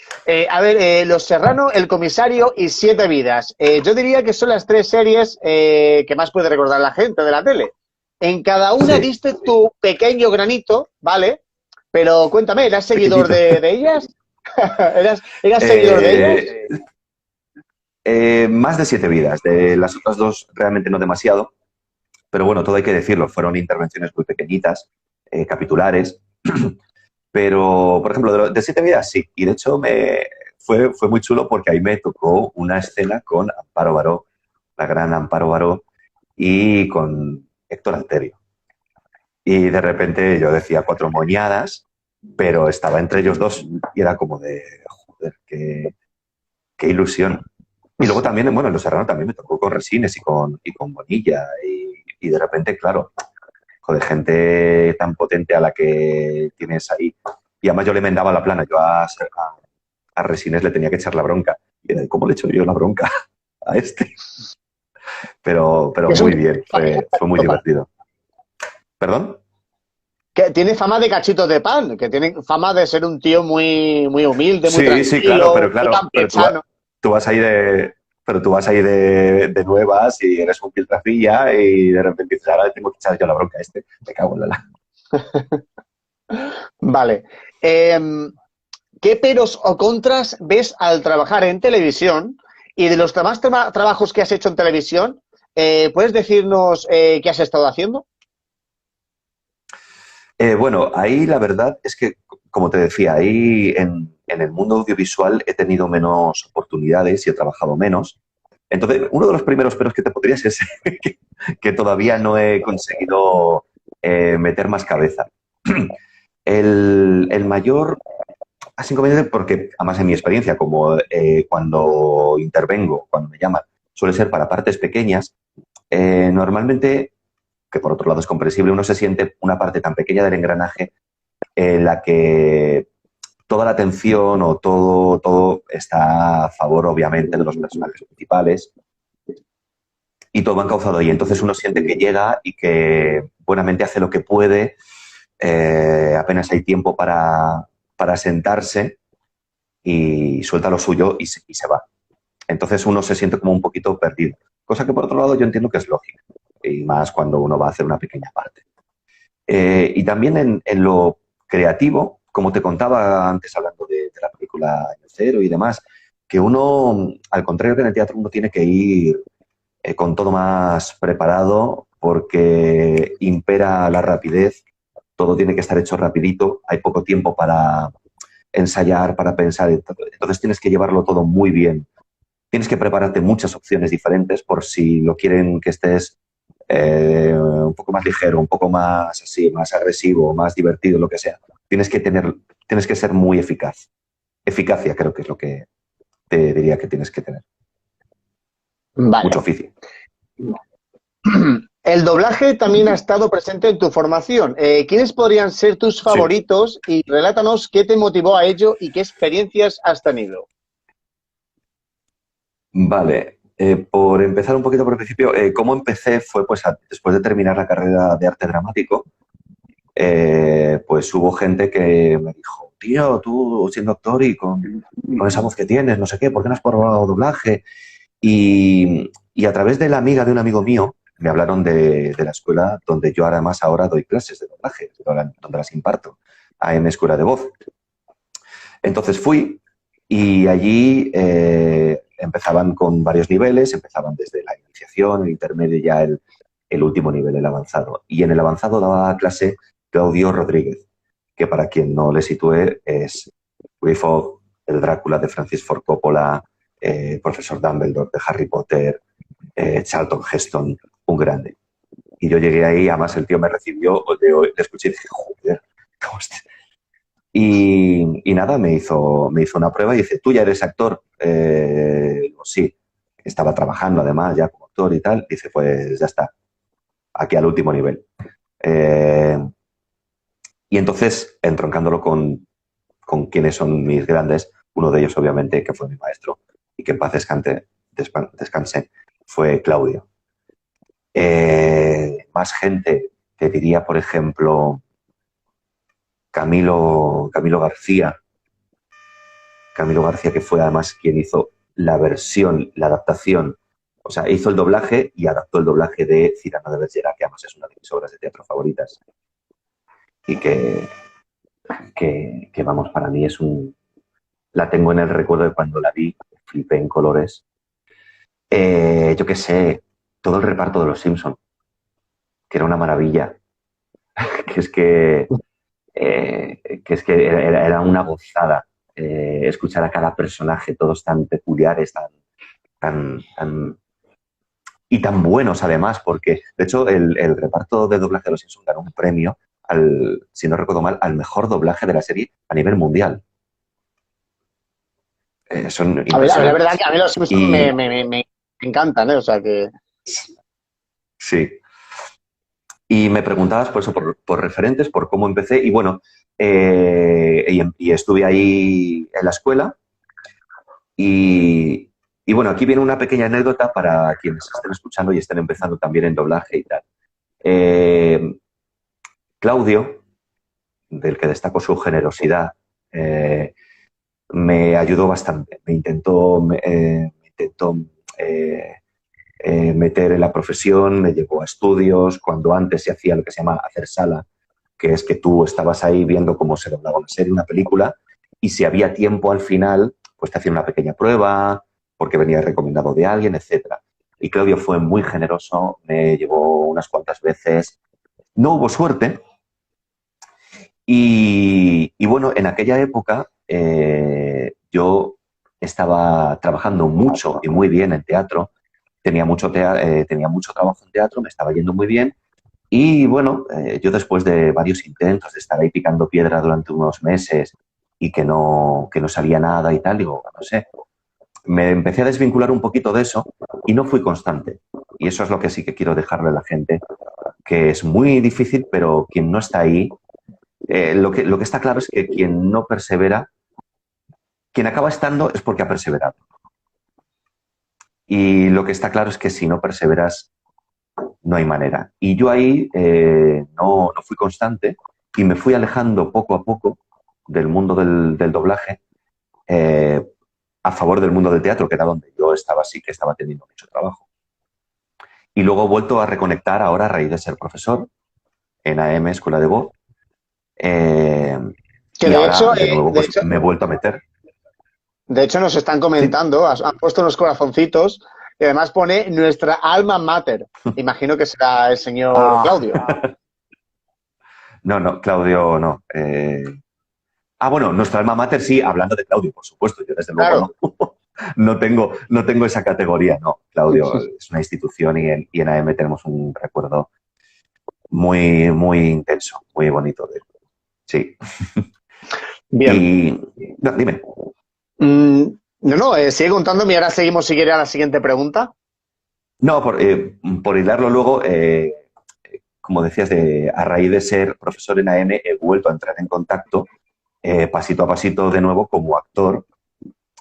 A ver, Los Serrano, El Comisario y Siete Vidas. Yo diría que son las tres series que más puede recordar la gente de la tele. En cada una Sí, diste tu pequeño granito, ¿vale? Pero cuéntame, ¿eras seguidor pequeñito. de ellas? ¿Eras seguidor de ellas? Más de 7 vidas. De las otras dos realmente no demasiado. Pero bueno, todo hay que decirlo. Fueron intervenciones muy pequeñitas, capitulares. Pero, por ejemplo, de 7 vidas sí. Y de hecho fue muy chulo porque ahí me tocó una escena con Amparo Baró, la gran Amparo Baró. y con Héctor Alterio. Y de repente yo decía 4 moñadas, pero estaba entre ellos dos y era como de, joder, qué ilusión. Y luego también, bueno, en Los Serrano también me tocó con Resines y con Bonilla. Y de repente, claro, joder, gente tan potente a la que tienes ahí. Y además yo le mendaba la plana. Yo a Resines le tenía que echar la bronca. Y era, ¿cómo le echo yo la bronca a este? Pero Es muy un... bien, fue muy divertido. ¿Perdón? Que tiene fama de cachitos de pan, que tiene fama de ser un tío muy, muy humilde, muy Sí, sí, claro, tranquilo, muy campechano. tú vas ahí de nuevas y eres un piltrafilla y de repente dices, ahora le tengo que echar yo la bronca a este, me cago en la... Vale. ¿Qué peros o contras ves al trabajar en televisión? Y de los demás trabajos que has hecho en televisión, ¿puedes decirnos qué has estado haciendo? Bueno, ahí la verdad es que, como te decía, ahí en el mundo audiovisual he tenido menos oportunidades y he trabajado menos. Entonces, uno de los primeros peros que te podrías es que todavía no he conseguido meter más cabeza. El mayor así inconveniente, porque además en mi experiencia, como cuando intervengo, cuando me llaman, suele ser para partes pequeñas, normalmente, que por otro lado es comprensible, uno se siente una parte tan pequeña del engranaje en la que toda la atención o todo está a favor, obviamente, de los personajes principales y todo va encauzado ahí. Entonces uno siente que llega y que buenamente hace lo que puede, apenas hay tiempo para sentarse y suelta lo suyo y se va. Entonces uno se siente como un poquito perdido, cosa que por otro lado yo entiendo que es lógica, y más cuando uno va a hacer una pequeña parte. Y también en lo creativo, como te contaba antes hablando de la película Año Cero y demás, que uno, al contrario que en el teatro, uno tiene que ir con todo más preparado porque impera la rapidez, todo tiene que estar hecho rapidito, hay poco tiempo para ensayar, para pensar, entonces tienes que llevarlo todo muy bien. Tienes que prepararte muchas opciones diferentes por si lo quieren que estés un poco más ligero, un poco más así, más agresivo, más divertido, lo que sea. Tienes que ser muy eficaz. Eficacia creo que es lo que te diría que tienes que tener. Mucho Vale. oficio. El doblaje también ha estado presente en tu formación. ¿Quiénes podrían ser tus Sí. favoritos? Y relátanos qué te motivó a ello y qué experiencias has tenido. Vale. Por empezar un poquito por el principio, cómo empecé fue pues después de terminar la carrera de arte dramático, pues hubo gente que me dijo, tío, tú siendo actor y con esa voz que tienes, no sé qué, ¿por qué no has probado doblaje? Y a través de la amiga de un amigo mío, me hablaron de la escuela donde yo además ahora doy clases de doblaje, donde las imparto, AM Escuela de Voz. Entonces fui y allí empezaban con varios niveles, empezaban desde la iniciación, el intermedio y ya el último nivel, el avanzado. Y en el avanzado daba clase Claudio Rodríguez, que para quien no le sitúe es Grifo, el Drácula de Francis Ford Coppola, profesor Dumbledore de Harry Potter, Charlton Heston, un grande. Y yo llegué ahí, además el tío me recibió, le escuché y dije, joder, ¿cómo estás? Y nada, me hizo una prueba y dice, ¿tú ya eres actor? Digo, sí, estaba trabajando además ya como actor y tal. Dice, pues ya está, aquí al último nivel. Y entonces, entroncándolo con quienes son mis grandes, uno de ellos obviamente, que fue mi maestro, y que en paz descanse, fue Claudio. Más gente, te diría, por ejemplo, Camilo García. Camilo García, que fue además quien hizo la versión, la adaptación, o sea, hizo el doblaje y adaptó el doblaje de Cyrano de Bergerac, que además es una de mis obras de teatro favoritas. Y que vamos, para mí es un... La tengo en el recuerdo de cuando la vi, flipé en colores. Yo qué sé, todo el reparto de Los Simpson, que era una maravilla. que es que era una gozada escuchar a cada personaje, todos tan peculiares, tan y tan buenos además, porque de hecho el reparto de doblaje de Los Simpsons ganó un premio, si no recuerdo mal, al mejor doblaje de la serie a nivel mundial. Son A ver, la verdad impresionantes. que a mí Los Simpsons me encantan, ¿eh? O sea que... Sí. Y me preguntabas por eso, por referentes, por cómo empecé. Y bueno, y estuve ahí en la escuela. Y bueno, aquí viene una pequeña anécdota para quienes estén escuchando y estén empezando también en doblaje y tal. Claudio, del que destaco su generosidad, me ayudó bastante. Me intentó meter en la profesión, me llevó a estudios, cuando antes se hacía lo que se llama hacer sala, que es que tú estabas ahí viendo cómo se doblaba una serie, una película, y si había tiempo al final, pues te hacía una pequeña prueba, porque venía recomendado de alguien, etcétera. Y Claudio fue muy generoso, me llevó unas cuantas veces. No hubo suerte. Y bueno, en aquella época yo estaba trabajando mucho y muy bien en teatro. Tenía mucho trabajo en teatro, me estaba yendo muy bien. Y bueno, yo después de varios intentos de estar ahí picando piedra durante unos meses y que no salía nada y tal, digo, no sé, me empecé a desvincular un poquito de eso y no fui constante. Y eso es lo que sí que quiero dejarle a la gente, que es muy difícil, pero quien no está ahí, lo que está claro es que quien no persevera, quien acaba estando es porque ha perseverado. Y lo que está claro es que si no perseveras, no hay manera. Y yo ahí no fui constante y me fui alejando poco a poco del mundo del doblaje a favor del mundo del teatro, que era donde yo estaba, sí que estaba teniendo mucho trabajo. Y luego he vuelto a reconectar ahora a raíz de ser profesor en AM, Escuela de Voz. Que Y de ahora, hecho, de nuevo, pues me he vuelto a meter. de hecho, nos están Sí. comentando, han puesto unos corazoncitos y además pone nuestra alma mater. Imagino que será el señor Claudio. No, Claudio no. Bueno, nuestra alma mater sí, hablando de Claudio, por supuesto. Yo desde luego Claro. no, no tengo esa categoría. No, Claudio es una institución y en AM tenemos un recuerdo muy, muy intenso, muy bonito de él. Sí. Bien. No, dime. Sigue contándome y ahora seguimos si quiere a la siguiente pregunta. No, por hilarlo luego, como decías, a raíz de ser profesor en AM, he vuelto a entrar en contacto pasito a pasito de nuevo como actor.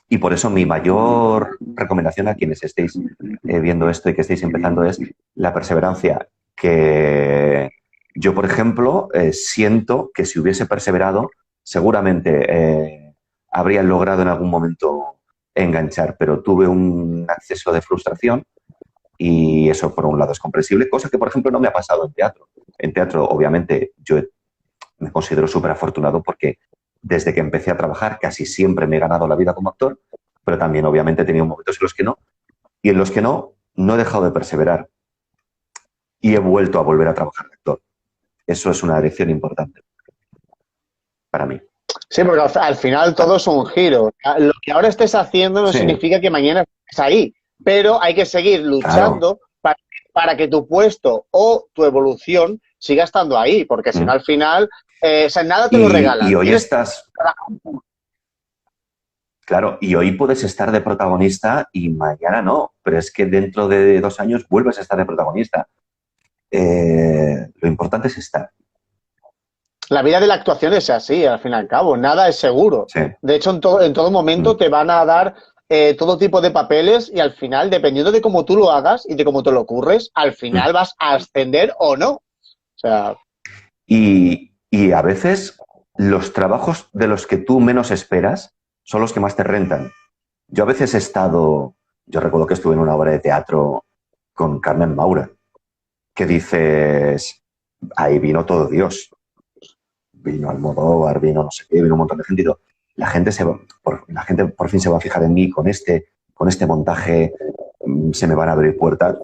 Y por eso mi mayor recomendación a quienes estéis viendo esto y que estéis empezando es la perseverancia. Que yo, por ejemplo, siento que si hubiese perseverado, seguramente habría logrado en algún momento enganchar, pero tuve un acceso de frustración y eso, por un lado, es comprensible, cosa que, por ejemplo, no me ha pasado en teatro. En teatro, obviamente, yo me considero súper afortunado porque desde que empecé a trabajar casi siempre me he ganado la vida como actor, pero también obviamente he tenido momentos en los que no, y en los que no he dejado de perseverar y he vuelto a volver a trabajar de actor. Eso es una lección importante para mí. Sí, porque al final todo es un giro. Lo que ahora estés haciendo no Sí, significa que mañana estés ahí, pero hay que seguir luchando para que tu puesto o tu evolución siga estando ahí, porque si no al final, nada te lo y regalan. hoy estás... Claro, y hoy puedes estar de protagonista y mañana no, pero es que dentro de 2 años vuelves a estar de protagonista. Lo importante es estar. La vida de la actuación es así, al fin y al cabo, nada es seguro. Sí. De hecho, en todo momento te van a dar todo tipo de papeles y al final, dependiendo de cómo tú lo hagas y de cómo te lo ocurres, al final vas a ascender o no. O sea... Y a veces los trabajos de los que tú menos esperas son los que más te rentan. Yo a veces yo recuerdo que estuve en una obra de teatro con Carmen Maura, que dices, ahí vino todo Dios. Vino Almodóvar, vino no sé qué, vino un montón de gente. La gente por fin se va a fijar en mí con este montaje, se me van a abrir puertas.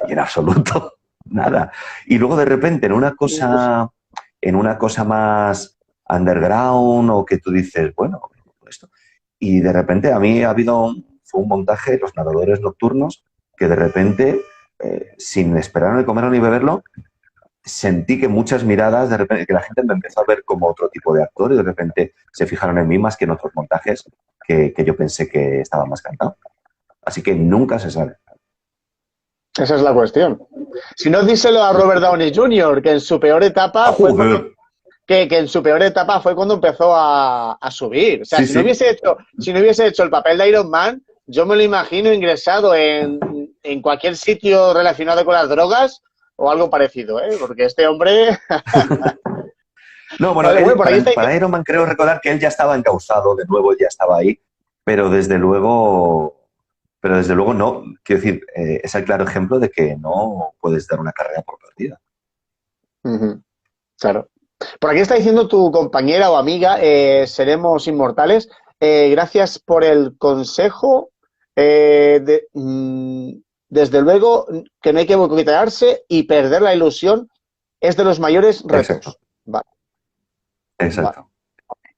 Y en absoluto, nada. Y luego de repente en una cosa más underground o que tú dices, bueno, esto. Y de repente a mí fue un montaje, Los nadadores nocturnos, que de repente sin esperar ni comerlo ni beberlo, sentí que muchas miradas, de repente, que la gente me empezó a ver como otro tipo de actor y de repente se fijaron en mí más que en otros montajes que yo pensé que estaba más cantado. Así que nunca se sabe. Esa es la cuestión. Si no, díselo a Robert Downey Jr., que en su peor etapa fue cuando, que en su peor etapa fue cuando empezó a subir. O sea, Sí, si no hubiese hecho el papel de Iron Man, yo me lo imagino ingresado en cualquier sitio relacionado con las drogas o algo parecido, ¿eh? Porque este hombre... No, bueno, Vale, él, bueno, por ahí para Iron Man creo recordar que él ya estaba encauzado, de nuevo ya estaba ahí, pero desde luego no. Quiero decir, es el claro ejemplo de que no puedes dar una carrera por perdida. Claro. Por aquí está diciendo tu compañera o amiga, seremos inmortales. Gracias por el consejo. Desde luego que no hay que boicotearse y perder la ilusión es de los mayores retos. Exacto. Vale. Exacto. Vale.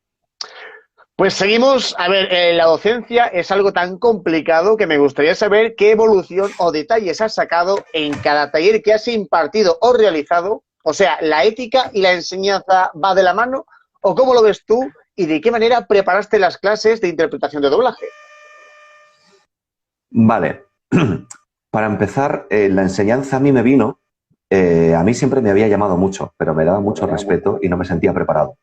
Pues seguimos. A ver, la docencia es algo tan complicado que me gustaría saber qué evolución o detalles has sacado en cada taller que has impartido o realizado. O sea, ¿la ética y la enseñanza va de la mano? ¿O cómo lo ves tú? ¿Y de qué manera preparaste las clases de interpretación de doblaje? Vale. Para empezar, la enseñanza a mí me vino. A mí siempre me había llamado mucho, pero me daba mucho respeto y no me sentía preparado.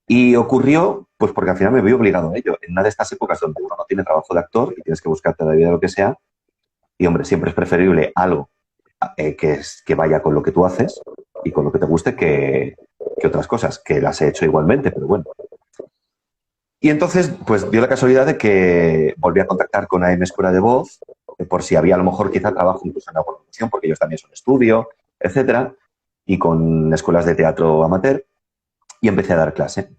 Y ocurrió, pues porque al final me vi obligado a ello. En una de estas épocas donde uno no tiene trabajo de actor y tienes que buscarte la vida lo que sea, y hombre, siempre es preferible algo que vaya con lo que tú haces y con lo que te guste que otras cosas, que las he hecho igualmente, pero bueno. Y entonces, pues dio la casualidad de que volví a contactar con AM Escuela de Voz, por si había a lo mejor quizá trabajo incluso en la programación, porque ellos también son estudio, etcétera, y con escuelas de teatro amateur, y empecé a dar clase.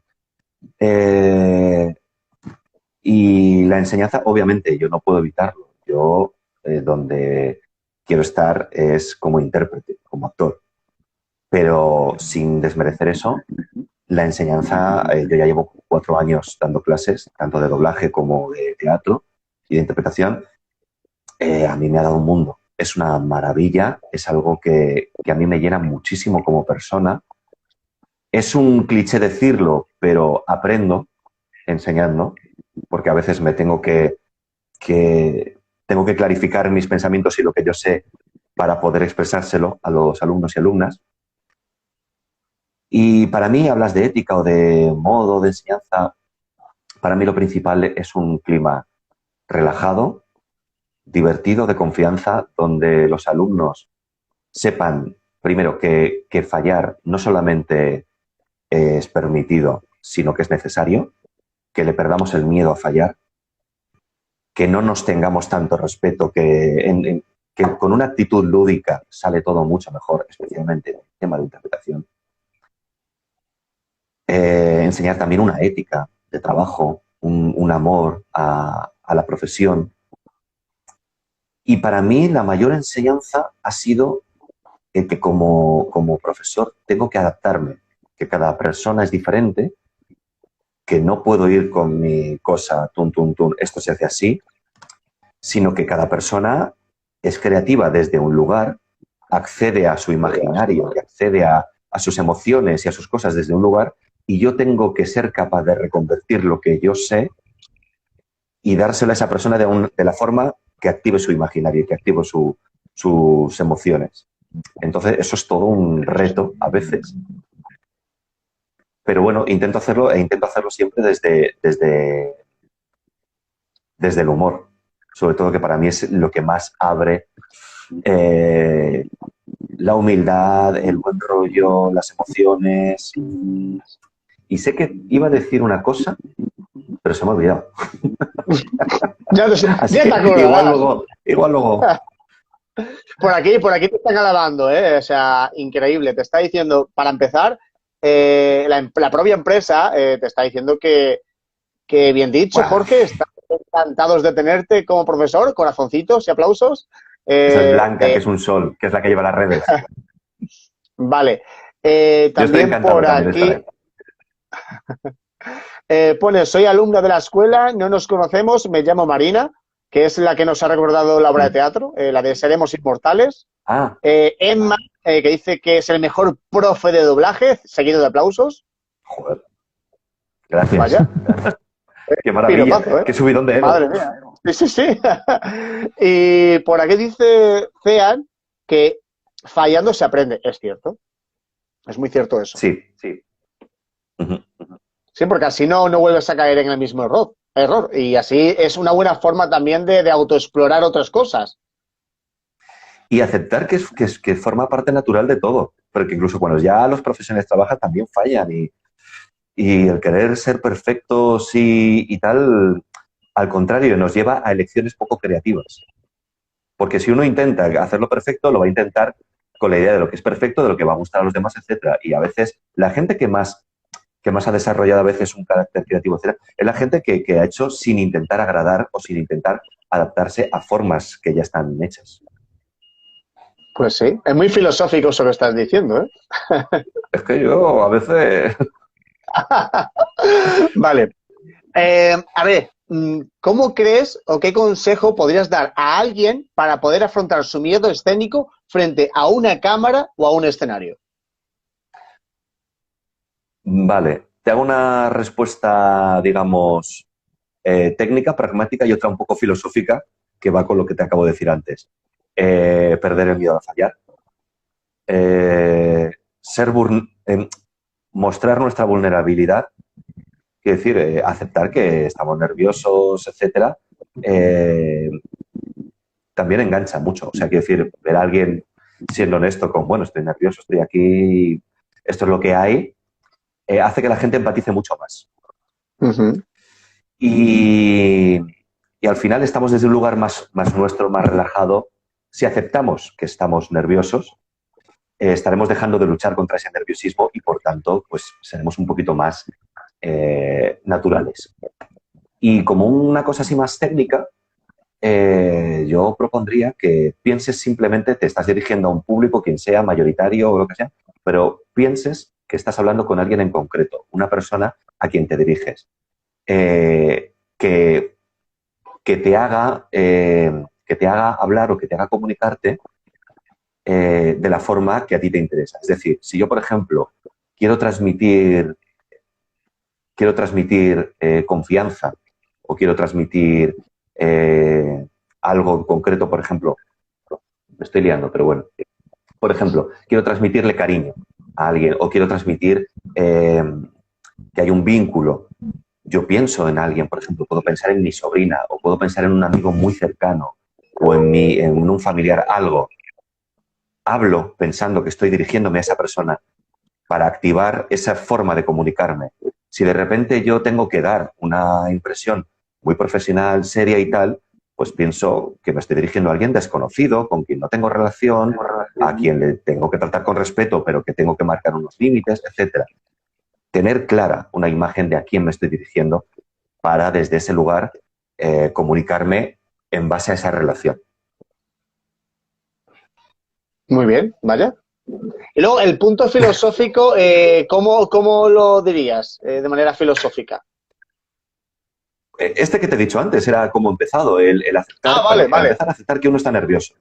Y la enseñanza, obviamente, yo no puedo evitarlo. Yo, donde quiero estar es como intérprete, como actor. Pero sin desmerecer eso, la enseñanza, yo ya llevo 4 años dando clases, tanto de doblaje como de teatro y de interpretación. A mí me ha dado un mundo. Es una maravilla, es algo que a mí me llena muchísimo como persona. Es un cliché decirlo, pero aprendo enseñando, porque a veces me tengo que clarificar mis pensamientos y lo que yo sé para poder expresárselo a los alumnos y alumnas. Y para mí, hablas de ética o de modo de enseñanza, para mí lo principal es un clima relajado, divertido, de confianza, donde los alumnos sepan, primero, que fallar no solamente es permitido, sino que es necesario, que le perdamos el miedo a fallar, que no nos tengamos tanto respeto, que con una actitud lúdica sale todo mucho mejor, especialmente en el tema de interpretación. Enseñar también una ética de trabajo, un amor a la profesión. Y para mí la mayor enseñanza ha sido que como profesor tengo que adaptarme, que cada persona es diferente, que no puedo ir con mi cosa, tun, tun, tun, esto se hace así, sino que cada persona es creativa desde un lugar, accede a su imaginario, accede a sus emociones y a sus cosas desde un lugar, y yo tengo que ser capaz de reconvertir lo que yo sé y dárselo a esa persona de la forma que active su imaginario, que active sus emociones. Entonces, eso es todo un reto a veces. Pero bueno, intento hacerlo siempre desde el humor. Sobre todo que para mí es lo que más abre la humildad, el buen rollo, las emociones. Y sé que iba a decir una cosa, pero se me ha olvidado. Ya te acuerdas. Igual luego. Por aquí te están alabando, ¿eh? O sea, increíble. Te está diciendo, para empezar, la propia empresa te está diciendo que bien dicho, Jorge, están encantados de tenerte como profesor, corazoncitos y aplausos. Esa es Blanca, que es un sol, que es la que lleva las redes. Vale. También por aquí pone, soy alumna de la escuela, no nos conocemos, me llamo Marina. que es la que nos ha recordado la obra de teatro, la de Seremos Inmortales. Emma, que dice que es el mejor profe de doblaje, seguido de aplausos. Joder. Gracias. Vaya. Qué maravilla. Piropazo, ¿eh? Qué subidón de ego. Madre mía. Sí. Y por aquí dice Cean que fallando se aprende. Es cierto. Es muy cierto eso. Sí. Sí, porque así no vuelves a caer en el mismo error. Y así es una buena forma también de autoexplorar otras cosas. Y aceptar que forma parte natural de todo. Porque incluso cuando ya los profesionales trabajan también fallan. Y el querer ser perfectos y tal, al contrario, nos lleva a elecciones poco creativas. Porque si uno intenta hacerlo perfecto, lo va a intentar con la idea de lo que es perfecto, de lo que va a gustar a los demás, etcétera. Y a veces la gente que más ha desarrollado a veces un carácter creativo, etcétera, es la gente que ha hecho sin intentar agradar o sin intentar adaptarse a formas que ya están hechas. Pues sí, es muy filosófico eso que estás diciendo, ¿eh? Es que yo a veces... Vale. A ver, ¿cómo crees o qué consejo podrías dar a alguien para poder afrontar su miedo escénico frente a una cámara o a un escenario? Vale, te hago una respuesta, digamos, técnica, pragmática y otra un poco filosófica que va con lo que te acabo de decir antes. Perder el miedo a fallar. Mostrar nuestra vulnerabilidad, quiere decir, aceptar que estamos nerviosos, etcétera, también engancha mucho. O sea, quiere decir, ver a alguien siendo honesto con, bueno, estoy nervioso, estoy aquí, esto es lo que hay, hace que la gente empatice mucho más. Uh-huh. Y al final estamos desde un lugar más nuestro, más relajado. Si aceptamos que estamos nerviosos, estaremos dejando de luchar contra ese nerviosismo y, por tanto, pues seremos un poquito más naturales. Y como una cosa así más técnica, yo propondría que pienses simplemente, te estás dirigiendo a un público, quien sea, mayoritario o lo que sea, pero pienses que estás hablando con alguien en concreto, una persona a quien te diriges, que te haga hablar o que te haga comunicarte de la forma que a ti te interesa. Es decir, si yo, por ejemplo, quiero transmitir confianza o quiero transmitir algo en concreto, por ejemplo, me estoy liando, pero bueno, por ejemplo, quiero transmitirle cariño a alguien o quiero transmitir que hay un vínculo. Yo pienso en alguien, por ejemplo, puedo pensar en mi sobrina o puedo pensar en un amigo muy cercano o en un familiar, algo. Hablo pensando que estoy dirigiéndome a esa persona para activar esa forma de comunicarme. Si de repente yo tengo que dar una impresión muy profesional, seria y tal, pues pienso que me estoy dirigiendo a alguien desconocido, con quien no tengo relación, a quien le tengo que tratar con respeto, pero que tengo que marcar unos límites, etcétera. Tener clara una imagen de a quién me estoy dirigiendo para, desde ese lugar, comunicarme en base a esa relación. Muy bien, vaya. Y luego, el punto filosófico, ¿cómo lo dirías de manera filosófica? Este que te he dicho antes era como empezado, el aceptar, vale. para empezar a aceptar que uno está nervioso.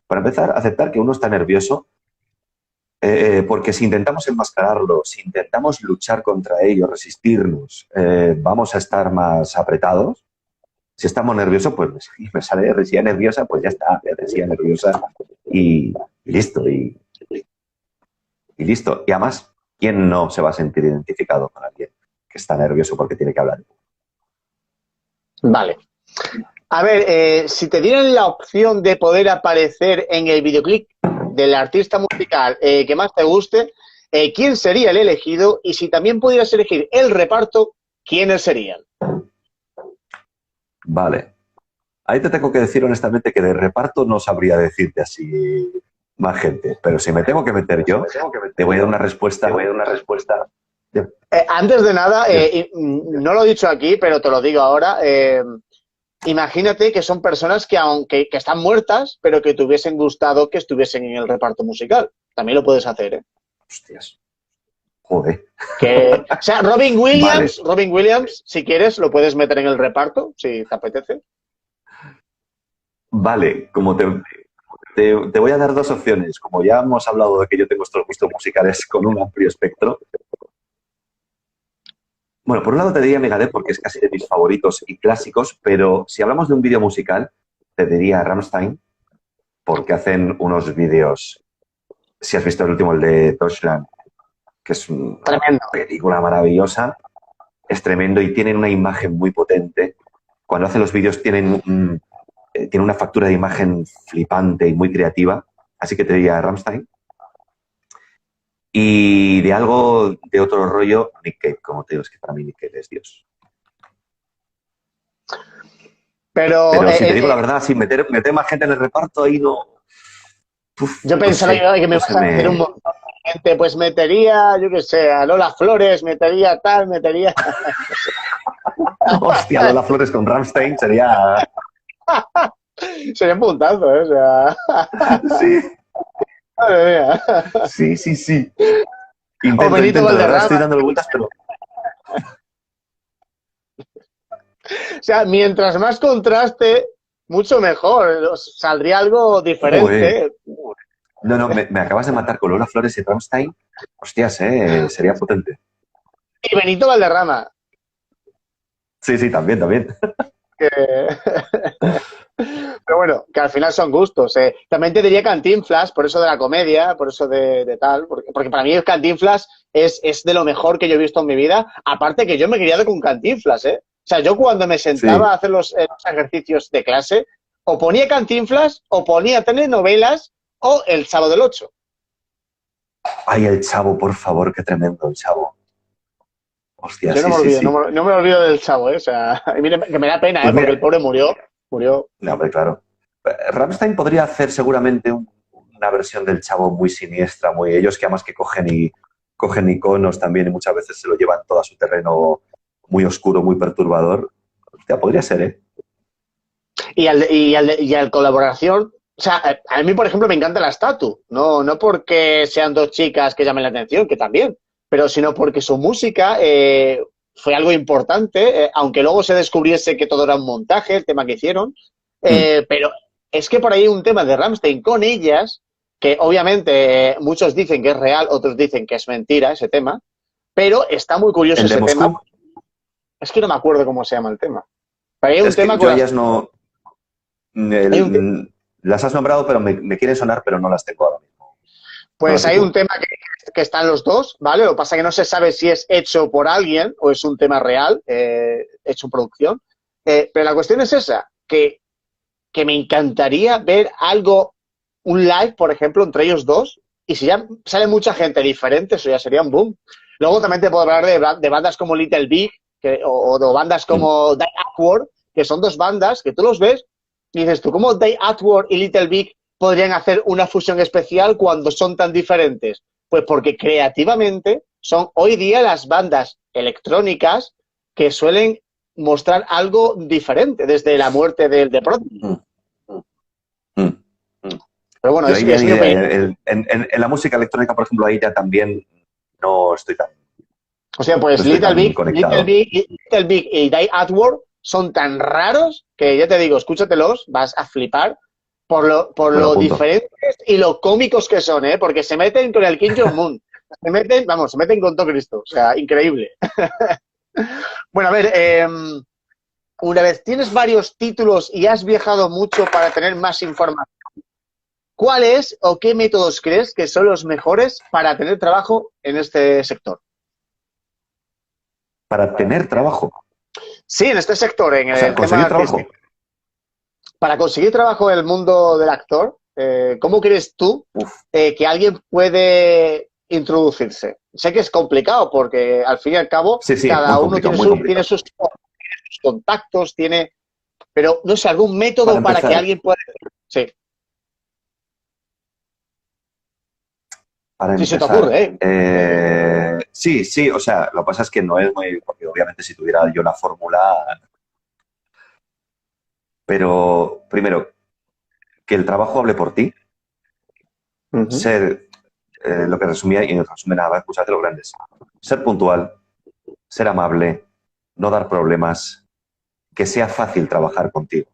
Para empezar a aceptar que uno está nervioso, porque si intentamos enmascararlo, si intentamos luchar contra ello, resistirnos, vamos a estar más apretados. Si estamos nerviosos, pues me sale resilla nerviosa, pues ya está, resilla nerviosa y listo. Y listo. Y además, ¿quién no se va a sentir identificado con alguien que está nervioso porque tiene que hablar? Vale. A ver, si te dieran la opción de poder aparecer en el videoclip del artista musical que más te guste, ¿quién sería el elegido? Y si también pudieras elegir el reparto, ¿quiénes serían? Vale. Ahí te tengo que decir honestamente que de reparto no sabría decirte así más gente. Pero si me tengo que meter yo, te voy a dar una respuesta. Antes de nada, no lo he dicho aquí, pero te lo digo ahora. Imagínate que son personas que aunque están muertas, pero que te hubiesen gustado que estuviesen en el reparto musical. También lo puedes hacer, ¿eh? Hostias. Joder. O sea, Robin Williams, Vale. Robin Williams, si quieres, lo puedes meter en el reparto, si te apetece. Vale, te voy a dar dos opciones. Como ya hemos hablado de que yo tengo estos gustos musicales con un amplio espectro. Bueno, por un lado te diría Megadeth porque es casi de mis favoritos y clásicos, pero si hablamos de un vídeo musical, te diría Rammstein porque hacen unos vídeos, si has visto el último, el de Deutschland, que es una Tremendo. película maravillosa, es tremendo y tienen una imagen muy potente. Cuando hacen los vídeos tienen una factura de imagen flipante y muy creativa, así que te diría Rammstein. Y de algo de otro rollo, Nick Cave, como te digo, es que para mí Nick Cave es Dios. Pero Si te digo la verdad, sí, meter más gente en el reparto ahí no... Uf, yo no pensaba sé, que me no ibas se a meter un montón de gente, pues metería, yo qué sé, a Lola Flores, metería tal, metería... Hostia, Lola Flores con Rammstein sería... Sería un puntazo, ¿eh? O sea... Sí, Madre mía. sí. O Intento, Benito de verdad Valderrama. estoy dándole vueltas, pero... O sea, mientras más contraste, mucho mejor. Saldría algo diferente. No, me acabas de matar con Lola Flores y Rammstein. Hostias, sería potente. Y Benito Valderrama. Sí, también. Que... Pero bueno, que al final son gustos. También te diría Cantinflas, por eso de la comedia, por eso de tal. Porque para mí Cantinflas es de lo mejor que yo he visto en mi vida. Aparte que yo me he criado con Cantinflas, ¿eh? O sea, yo cuando me sentaba a hacer los ejercicios de clase, o ponía Cantinflas, o ponía telenovelas, o El Chavo del Ocho. Ay, el Chavo, por favor, qué tremendo el Chavo. Hostia, Yo no me sí. olvido, no me olvido del Chavo, ¿eh? O sea, que me da pena, Pues porque mira, el pobre murió. no, hombre, claro. Rammstein podría hacer seguramente una versión del Chavo muy siniestra, muy ellos que además que cogen iconos también y muchas veces se lo llevan todo a su terreno muy oscuro, muy perturbador. Hostia, podría ser, ¿eh? Y al colaboración, o sea, a mí, por ejemplo, me encanta la Statu, no porque sean dos chicas que llamen la atención, que también, pero sino porque su música fue algo importante, aunque luego se descubriese que todo era un montaje, el tema que hicieron, pero es que por ahí hay un tema de Rammstein con ellas, que obviamente muchos dicen que es real, otros dicen que es mentira ese tema, pero está muy curioso ¿El de ese Moscú? tema. Es que no me acuerdo cómo se llama el tema. Pero hay un Es que tema yo con a ellas no... hay un las has nombrado, pero me quieren sonar, pero no las tengo ahora mismo. No las Pues hay sitúo. un tema que están los dos, ¿vale? Lo que pasa es que no se sabe si es hecho por alguien o es un tema real, hecho en producción. Pero la cuestión es esa, que me encantaría ver algo, un live, por ejemplo, entre ellos dos, y si ya sale mucha gente diferente, eso ya sería un boom. Luego también te puedo hablar de bandas como Little Big o de bandas como Die Awkward, que son dos bandas que tú los ves y dices tú, ¿cómo Die Awkward y Little Big podrían hacer una fusión especial cuando son tan diferentes? Pues porque creativamente son hoy día las bandas electrónicas que suelen mostrar algo diferente desde la muerte de Prodigy. Pero bueno, Yo ahí es mi opinión. en la música electrónica, por ejemplo, ahí ya también no estoy tan, O sea, no pues estoy tan Little conectado. Big y Die Awkward son tan raros que ya te digo, escúchatelos, vas a flipar por Me lo lo apunto. diferentes y lo cómicos que son, ¿eh? Porque se meten con el Kim Jong-un. Se meten con todo Cristo. O sea, increíble. Bueno, a ver, una vez tienes varios títulos y has viajado mucho para tener más información, ¿cuáles o qué métodos crees que son los mejores para tener trabajo en este sector? Para tener trabajo. Sí, en este sector, en O sea, el tema conseguir trabajo. artístico. Para conseguir trabajo en el mundo del actor, ¿cómo crees tú que alguien puede introducirse? Sé que es complicado porque al fin y al cabo Sí, cada muy uno complicado, tiene, muy complicado. tiene sus contactos, pero no sé, algún Para método para que empezar, alguien pueda... Sí, para sí se te empezar. ocurre, ¿eh? Sí, o sea, lo que pasa es que no es muy, porque obviamente si tuviera yo la fórmula, pero primero, que el trabajo hable por ti, Uh-huh. ser, lo que resumía, y en resumen nada, escucharte los grandes, ser puntual, ser amable, no dar problemas, que sea fácil trabajar contigo.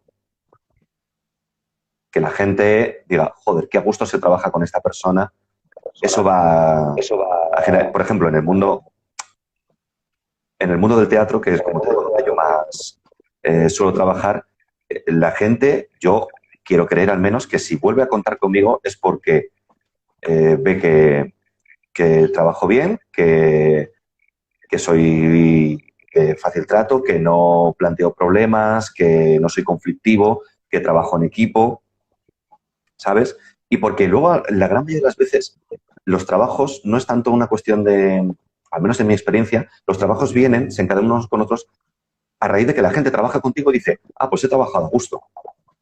que la gente diga, joder, qué a gusto se trabaja con esta persona. Eso va a generar, por ejemplo, en el mundo del teatro, que es como te digo, donde yo más suelo trabajar, la gente, yo quiero creer al menos que si vuelve a contar conmigo es porque ve que trabajo bien, que soy fácil trato, que no planteo problemas, que no soy conflictivo, que trabajo en equipo, ¿sabes? Y porque luego, la gran mayoría de las veces, los trabajos no es tanto una cuestión de, al menos en mi experiencia, los trabajos vienen, se encadenan unos con otros, a raíz de que la gente trabaja contigo y dice, pues he trabajado a gusto.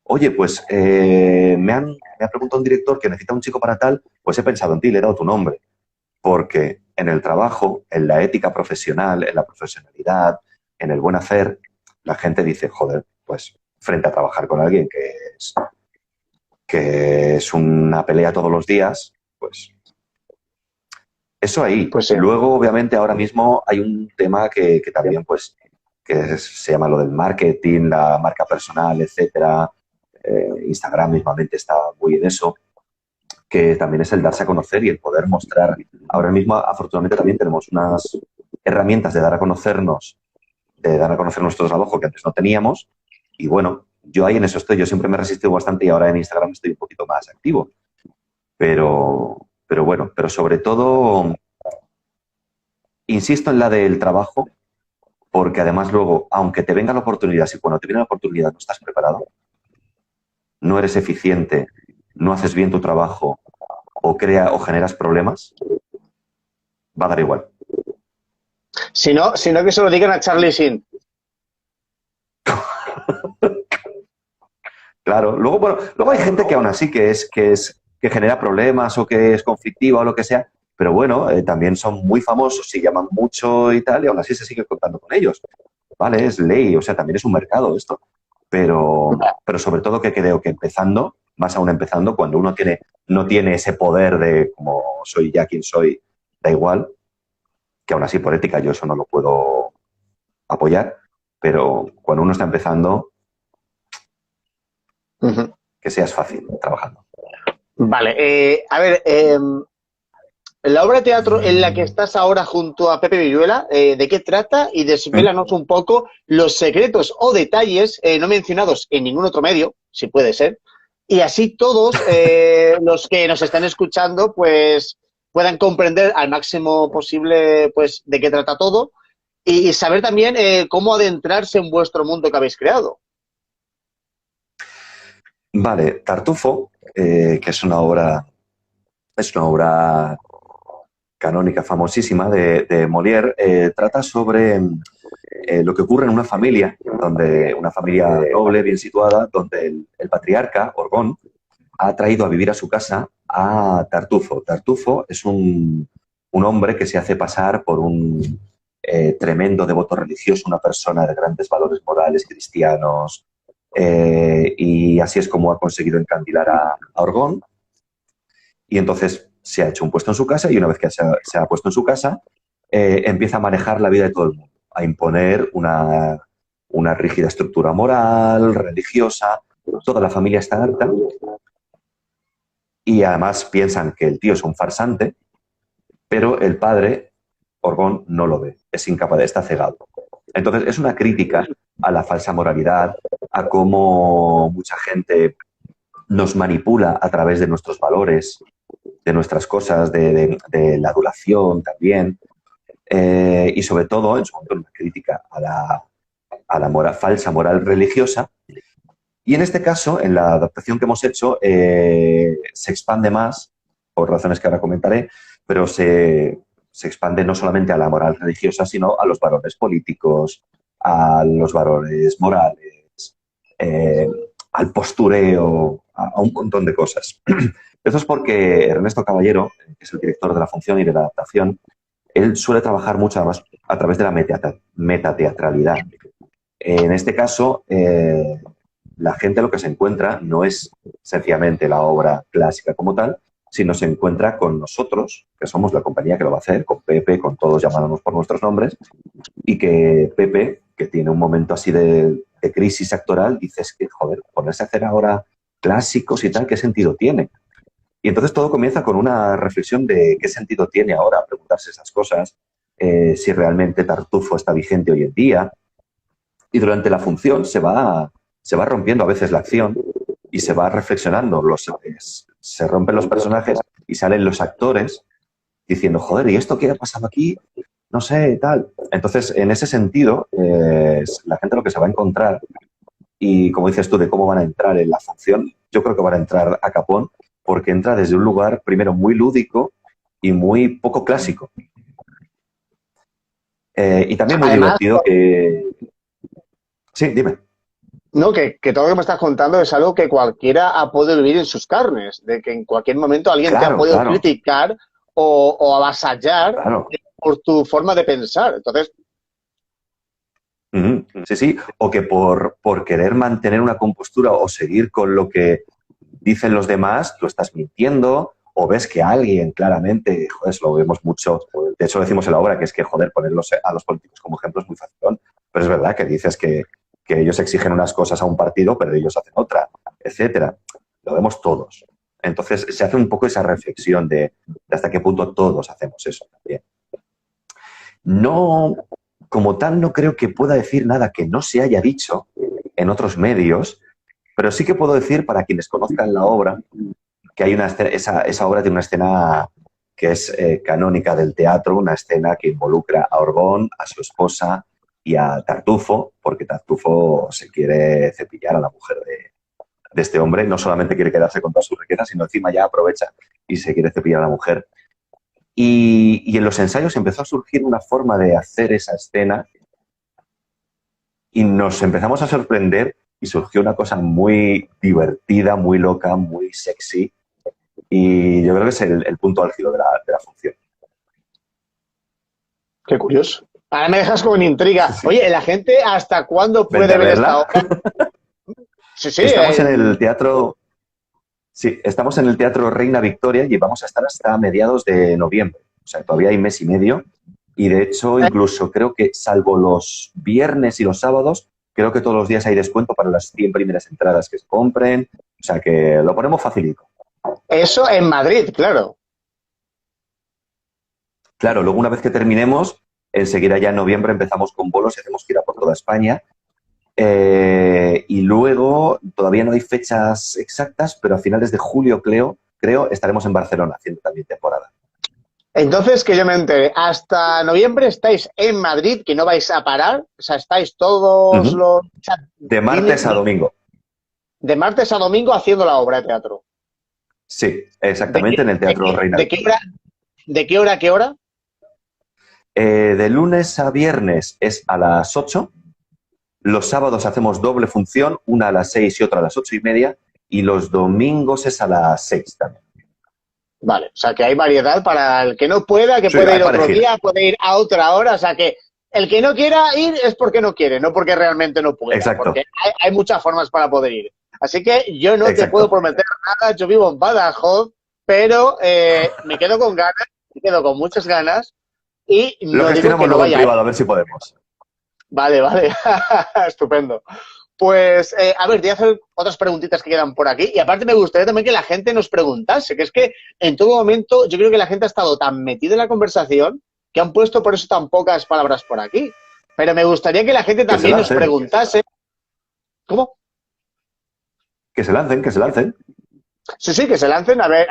Oye, pues me ha preguntado un director que necesita un chico para tal, pues he pensado en ti, le he dado tu nombre. Porque en el trabajo, en la ética profesional, en la profesionalidad, en el buen hacer, la gente dice, joder, pues frente a trabajar con alguien que es una pelea todos los días, pues eso ahí. Pues sí. Luego, obviamente, ahora mismo hay un tema que también, pues, se llama lo del marketing, la marca personal, etcétera. Instagram mismamente está muy en eso, que también es el darse a conocer y el poder mostrar. Ahora mismo, afortunadamente, también tenemos unas herramientas de dar a conocer nuestro trabajo que antes no teníamos. Y bueno, yo ahí en eso estoy. Yo siempre me he resistido bastante y ahora en Instagram estoy un poquito más activo. Pero bueno, pero sobre todo, insisto en la del trabajo, porque además luego, aunque te venga la oportunidad, si cuando te viene la oportunidad no estás preparado, no eres eficiente, no haces bien tu trabajo o generas problemas, va a dar igual. Si no, que se lo digan a Charlie Sheen. Claro, luego hay gente que aún así que genera problemas o que es conflictiva o lo que sea, pero bueno, también son muy famosos y llaman mucho y tal, y aún así se sigue contando con ellos. Vale, es ley, o sea, también es un mercado esto. Pero sobre todo que creo que empezando, más aún empezando, cuando uno no tiene ese poder de como soy ya quien soy, da igual, que aún así por ética yo eso no lo puedo apoyar, pero cuando uno está empezando, que seas fácil trabajando. Vale, a ver, la obra de teatro en la que estás ahora junto a Pepe Villuela, ¿de qué trata? Y desvélanos un poco los secretos o detalles no mencionados en ningún otro medio, si puede ser, y así todos los que nos están escuchando pues puedan comprender al máximo posible pues de qué trata todo y saber también cómo adentrarse en vuestro mundo que habéis creado. Vale, Tartufo, que es una obra canónica, famosísima, de Molière, trata sobre lo que ocurre en una familia noble, bien situada, donde el patriarca, Orgón, ha traído a vivir a su casa a Tartufo. Tartufo es un hombre que se hace pasar por un tremendo devoto religioso, una persona de grandes valores morales cristianos, y así es como ha conseguido encandilar a Orgón. Y entonces se ha hecho un puesto en su casa y una vez que se ha puesto en su casa, empieza a manejar la vida de todo el mundo, a imponer una rígida estructura moral, religiosa. Toda la familia está harta y además piensan que el tío es un farsante, pero el padre, Orgón, no lo ve, es incapaz, está cegado. Entonces es una crítica a la falsa moralidad, a cómo mucha gente nos manipula a través de nuestros valores, de nuestras cosas, de la adulación también, y sobre todo, en su momento, una crítica a la falsa moral religiosa. Y en este caso, en la adaptación que hemos hecho, se expande más, por razones que ahora comentaré, pero se expande no solamente a la moral religiosa, sino a los valores políticos, a los valores morales, al postureo, a un montón de cosas. Eso es porque Ernesto Caballero, que es el director de la función y de la adaptación, él suele trabajar mucho más a través de la metateatralidad. En este caso, la gente lo que se encuentra no es sencillamente la obra clásica como tal, sino se encuentra con nosotros, que somos la compañía que lo va a hacer, con Pepe, con todos llamándonos por nuestros nombres, y que Pepe, que tiene un momento así de crisis actoral, dices que, joder, ponerse a hacer ahora clásicos y tal, ¿qué sentido tiene? Y entonces todo comienza con una reflexión de qué sentido tiene ahora preguntarse esas cosas, si realmente Tartufo está vigente hoy en día. Y durante la función se va rompiendo a veces la acción y se va reflexionando. Se rompen los personajes y salen los actores diciendo, joder, ¿y esto qué ha pasado aquí? No sé, tal. Entonces, en ese sentido, la gente lo que se va a encontrar, y como dices tú, de cómo van a entrar en la función, yo creo que van a entrar a capón, porque entra desde un lugar, primero, muy lúdico y muy poco clásico. Y también muy Además, divertido que... Sí, dime. no, que todo lo que me estás contando es algo que cualquiera ha podido vivir en sus carnes, de que en cualquier momento alguien te ha Claro, podido claro, criticar o avasallar claro. por tu forma de pensar. Entonces, Sí, sí. O que por querer mantener una compostura o seguir con lo que dicen los demás, tú estás mintiendo o ves que alguien claramente, joder, eso lo vemos mucho, de hecho lo decimos en la obra, que es que, joder, ponerlos a los políticos como ejemplo es muy fácil, pero es verdad que dices que ellos exigen unas cosas a un partido, pero ellos hacen otra, etcétera. Lo vemos todos. Entonces se hace un poco esa reflexión de hasta qué punto todos hacemos eso también. No, como tal, no creo que pueda decir nada que no se haya dicho en otros medios, pero sí que puedo decir, para quienes conozcan la obra, que hay una escena, esa obra tiene una escena que es canónica del teatro, una escena que involucra a Orgón, a su esposa y a Tartufo, porque Tartufo se quiere cepillar a la mujer de este hombre, no solamente quiere quedarse con toda su riqueza, sino encima ya aprovecha y se quiere cepillar a la mujer. Y en los ensayos empezó a surgir una forma de hacer esa escena y nos empezamos a sorprender y surgió una cosa muy divertida, muy loca, muy sexy. Y yo creo que es el punto álgido de la función. qué curioso. Ahora me dejas con Sí, intriga. sí. Oye, ¿la gente hasta cuándo Vente puede a ver esta verla. obra? Sí, sí. Estamos en el teatro. Sí, estamos en el Teatro Reina Victoria y vamos a estar hasta mediados de noviembre. O sea, todavía hay mes y medio. Y de hecho, incluso creo que, salvo los viernes y los sábados, creo que todos los días hay descuento para las 100 primeras entradas que se compren. O sea, que lo ponemos facilito. Eso en Madrid, claro. Claro, luego una vez que terminemos, enseguida ya en noviembre empezamos con bolos y hacemos gira por toda España. Y luego, todavía no hay fechas exactas, pero a finales de julio, creo, estaremos en Barcelona haciendo también temporada. Entonces, que yo me entere, hasta noviembre estáis en Madrid, que no vais a parar, o sea, estáis todos Uh-huh. los... O sea, De martes a domingo. de martes a domingo haciendo la obra de teatro. Sí, ¿De exactamente, qué, en el de Teatro qué- Reina de qué Victoria. hora? ¿De qué hora a qué hora? De lunes a viernes es a las 8. Los sábados hacemos doble función, una a las 6 y otra a las 8:30. Y los domingos es a las 6 también. Vale, o sea, que hay variedad para el que no pueda, que Sí, puede hay ir para otro elegir. día, puede ir a otra hora, o sea, que el que no quiera ir es porque no quiere, no porque realmente no pueda, porque Exacto, hay muchas formas para poder ir. Así que yo no te puedo exacto. prometer nada, yo vivo en Badajoz, pero me quedo con ganas, me quedo con muchas ganas y Lo no digo que gestionamos no luego en vaya a ir. privado, a ver si podemos. Vale, vale, estupendo. Pues, a ver, te voy a hacer otras preguntitas que quedan por aquí. Y aparte me gustaría también que la gente nos preguntase, que es que en todo momento yo creo que la gente ha estado tan metida en la conversación que han puesto por eso tan pocas palabras por aquí. Pero me gustaría que la gente Que se también nos lancen, preguntase. ¿Cómo? que se lancen, que se lancen. Sí, sí, que se lancen a ver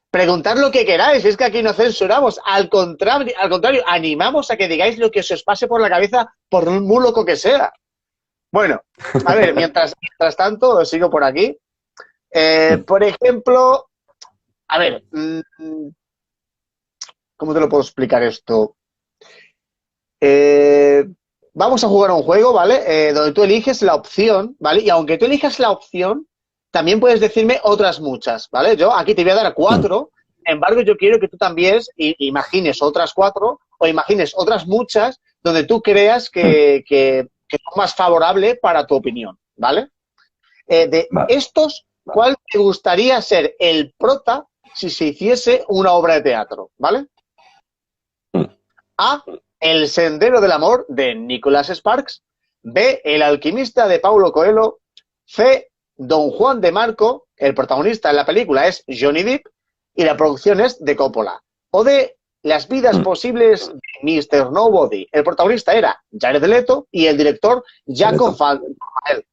preguntar lo que queráis. Es que aquí no censuramos. Al contrario, animamos a que digáis lo que se os pase por la cabeza, por muy loco que sea. Bueno, a ver, mientras tanto, sigo por aquí. Por ejemplo, a ver, ¿cómo te lo puedo explicar esto? Eh, Vamos a jugar a un juego, ¿vale? Donde tú eliges la opción, ¿vale? Y aunque tú elijas la opción, también puedes decirme otras muchas, ¿vale? Yo aquí te voy a dar 4, sin embargo, yo quiero que tú también imagines otras 4 o imagines otras muchas donde tú creas que son más favorable para tu opinión, ¿vale? De Vale. estos, ¿cuál te gustaría ser el prota si se hiciese una obra de teatro? ¿Vale? A. El sendero del amor de Nicholas Sparks. B. El alquimista de Paulo Coelho. C. Don Juan de Marco, el protagonista en la película es Johnny Depp y la producción es de Coppola. O de Las vidas posibles de Mr. Nobody. El protagonista era Jared Leto y el director Jacob Fael.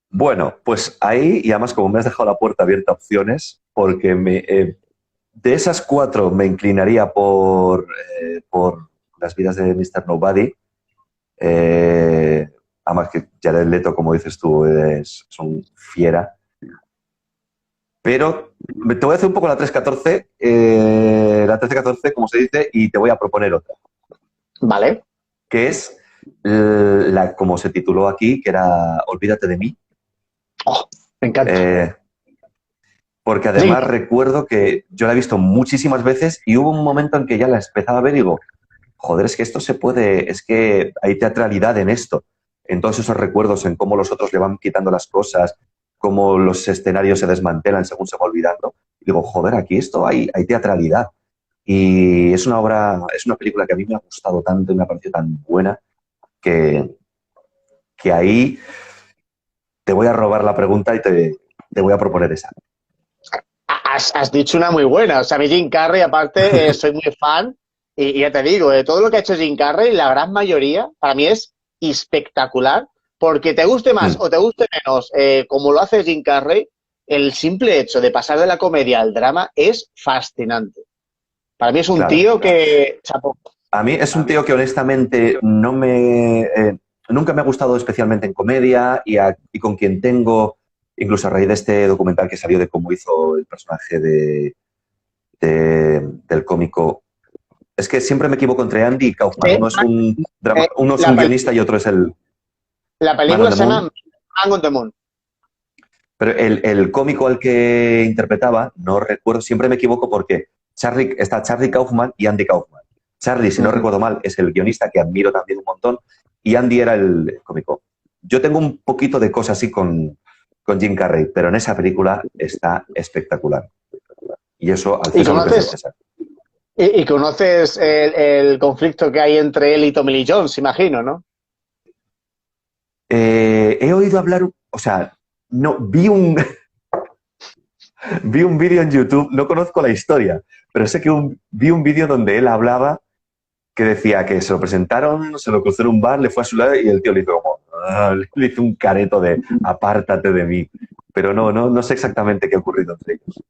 Bueno, pues ahí, y además como me has dejado la puerta abierta a opciones, porque de esas 4 me inclinaría por Las vidas de Mr. Nobody. Además que Jared Leto, como dices tú, es un fiera. Pero te voy a hacer un poco la 314, la 13-14, como se dice, y te voy a proponer otra. Vale. Que es, como se tituló aquí, que era Olvídate de mí. Oh, me encanta. Porque además recuerdo que yo la he visto muchísimas veces y hubo un momento en que ya la empezaba a ver y digo, joder, es que esto se puede, es que hay teatralidad en esto, en todos esos recuerdos, en cómo los otros le van quitando las cosas, cómo los escenarios se desmantelan según se va olvidando. Y digo, joder, aquí esto hay teatralidad. Y es una película que a mí me ha gustado tanto y me ha parecido tan buena que ahí te voy a robar la pregunta y te voy a proponer esa. Has dicho una muy buena. O sea, a mí Jim Carrey, aparte, soy muy fan. Y ya te digo, de todo lo que ha hecho Jim Carrey, la gran mayoría, para mí es espectacular. Porque te guste más o te guste menos, como lo hace Jim Carrey, el simple hecho de pasar de la comedia al drama es fascinante. Para mí es un tío que... Chapo. A mí es un tío que honestamente nunca me ha gustado especialmente en comedia y con quien tengo, incluso a raíz de este documental que salió de cómo hizo el personaje del cómico. Es que siempre me equivoco entre Andy y Kaufman. Uno es un guionista y otro es el... La película se llama Man on the Moon. Pero el cómico al que interpretaba, no recuerdo, siempre me equivoco porque está Charlie Kaufman y Andy Kaufman. Charlie, si no recuerdo mal, es el guionista que admiro también un montón y Andy era el cómico. Yo tengo un poquito de cosa así con Jim Carrey, pero en esa película está espectacular. Y eso al César lo que es César. Y conoces el conflicto que hay entre él y Tommy Lee Jones, imagino, ¿no? He oído hablar, o sea, no, vi un vídeo en YouTube, no conozco la historia, pero sé que vi un vídeo donde él hablaba que decía que se lo presentaron, se lo cruzó en un bar, le fue a su lado y el tío le hizo como, le hizo un careto de apártate de mí. Pero no sé exactamente qué ha ocurrido entre ellos.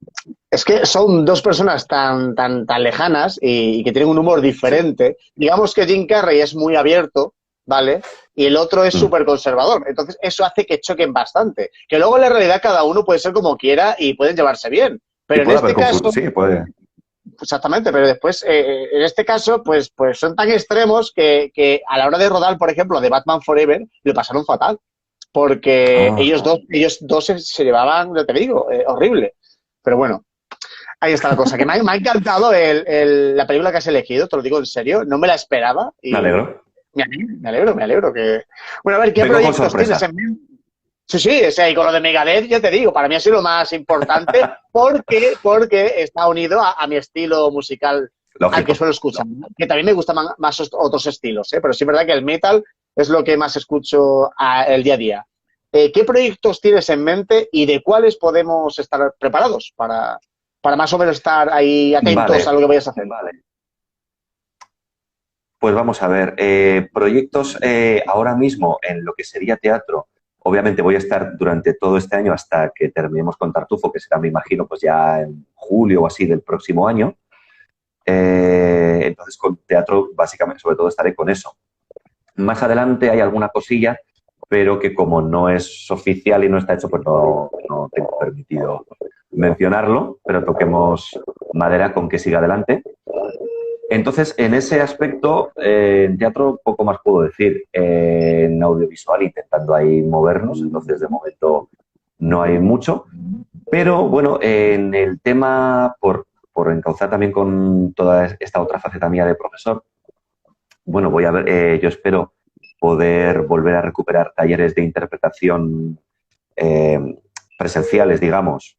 Es que son dos personas tan lejanas y que tienen un humor diferente. Sí. Digamos que Jim Carrey es muy abierto, ¿vale? Y el otro es súper conservador. Entonces, eso hace que choquen bastante. Que luego, en la realidad, cada uno puede ser como quiera y pueden llevarse bien. Pero en este caso... Sí, puede. Exactamente, pero después, en este caso, pues son tan extremos que a la hora de rodar, por ejemplo, de Batman Forever, le pasaron fatal. Porque ellos dos se llevaban, ya te digo, horrible. Pero bueno, ahí está la cosa. Que me ha encantado la película que has elegido, te lo digo en serio. No me la esperaba. Y me alegro. Me alegro. Bueno, a ver, ¿qué proyectos tienes en mente? Sí, o sea, y con lo de Megadeth, ya te digo, para mí ha sido lo más importante porque está unido a mi estilo musical. Lógico. Al que suelo escuchar. Que también me gustan más otros estilos, pero sí es verdad que el metal es lo que más escucho el día a día. ¿Qué proyectos tienes en mente y de cuáles podemos estar preparados para más o menos estar ahí atentos a lo que vayas a hacer? Vale. Pues vamos a ver, proyectos ahora mismo en lo que sería teatro, obviamente voy a estar durante todo este año hasta que terminemos con Tartufo, que será, me imagino, pues ya en julio o así del próximo año. Entonces, con teatro, básicamente, sobre todo estaré con eso. Más adelante hay alguna cosilla, pero que como no es oficial y no está hecho, pues no tengo permitido mencionarlo, pero toquemos madera con que siga adelante. Entonces, en ese aspecto, en teatro poco más puedo decir. En audiovisual intentando ahí movernos, entonces de momento no hay mucho. Pero bueno, en el tema, por encauzar también con toda esta otra faceta mía de profesor, bueno, voy a ver, yo espero poder volver a recuperar talleres de interpretación presenciales, digamos,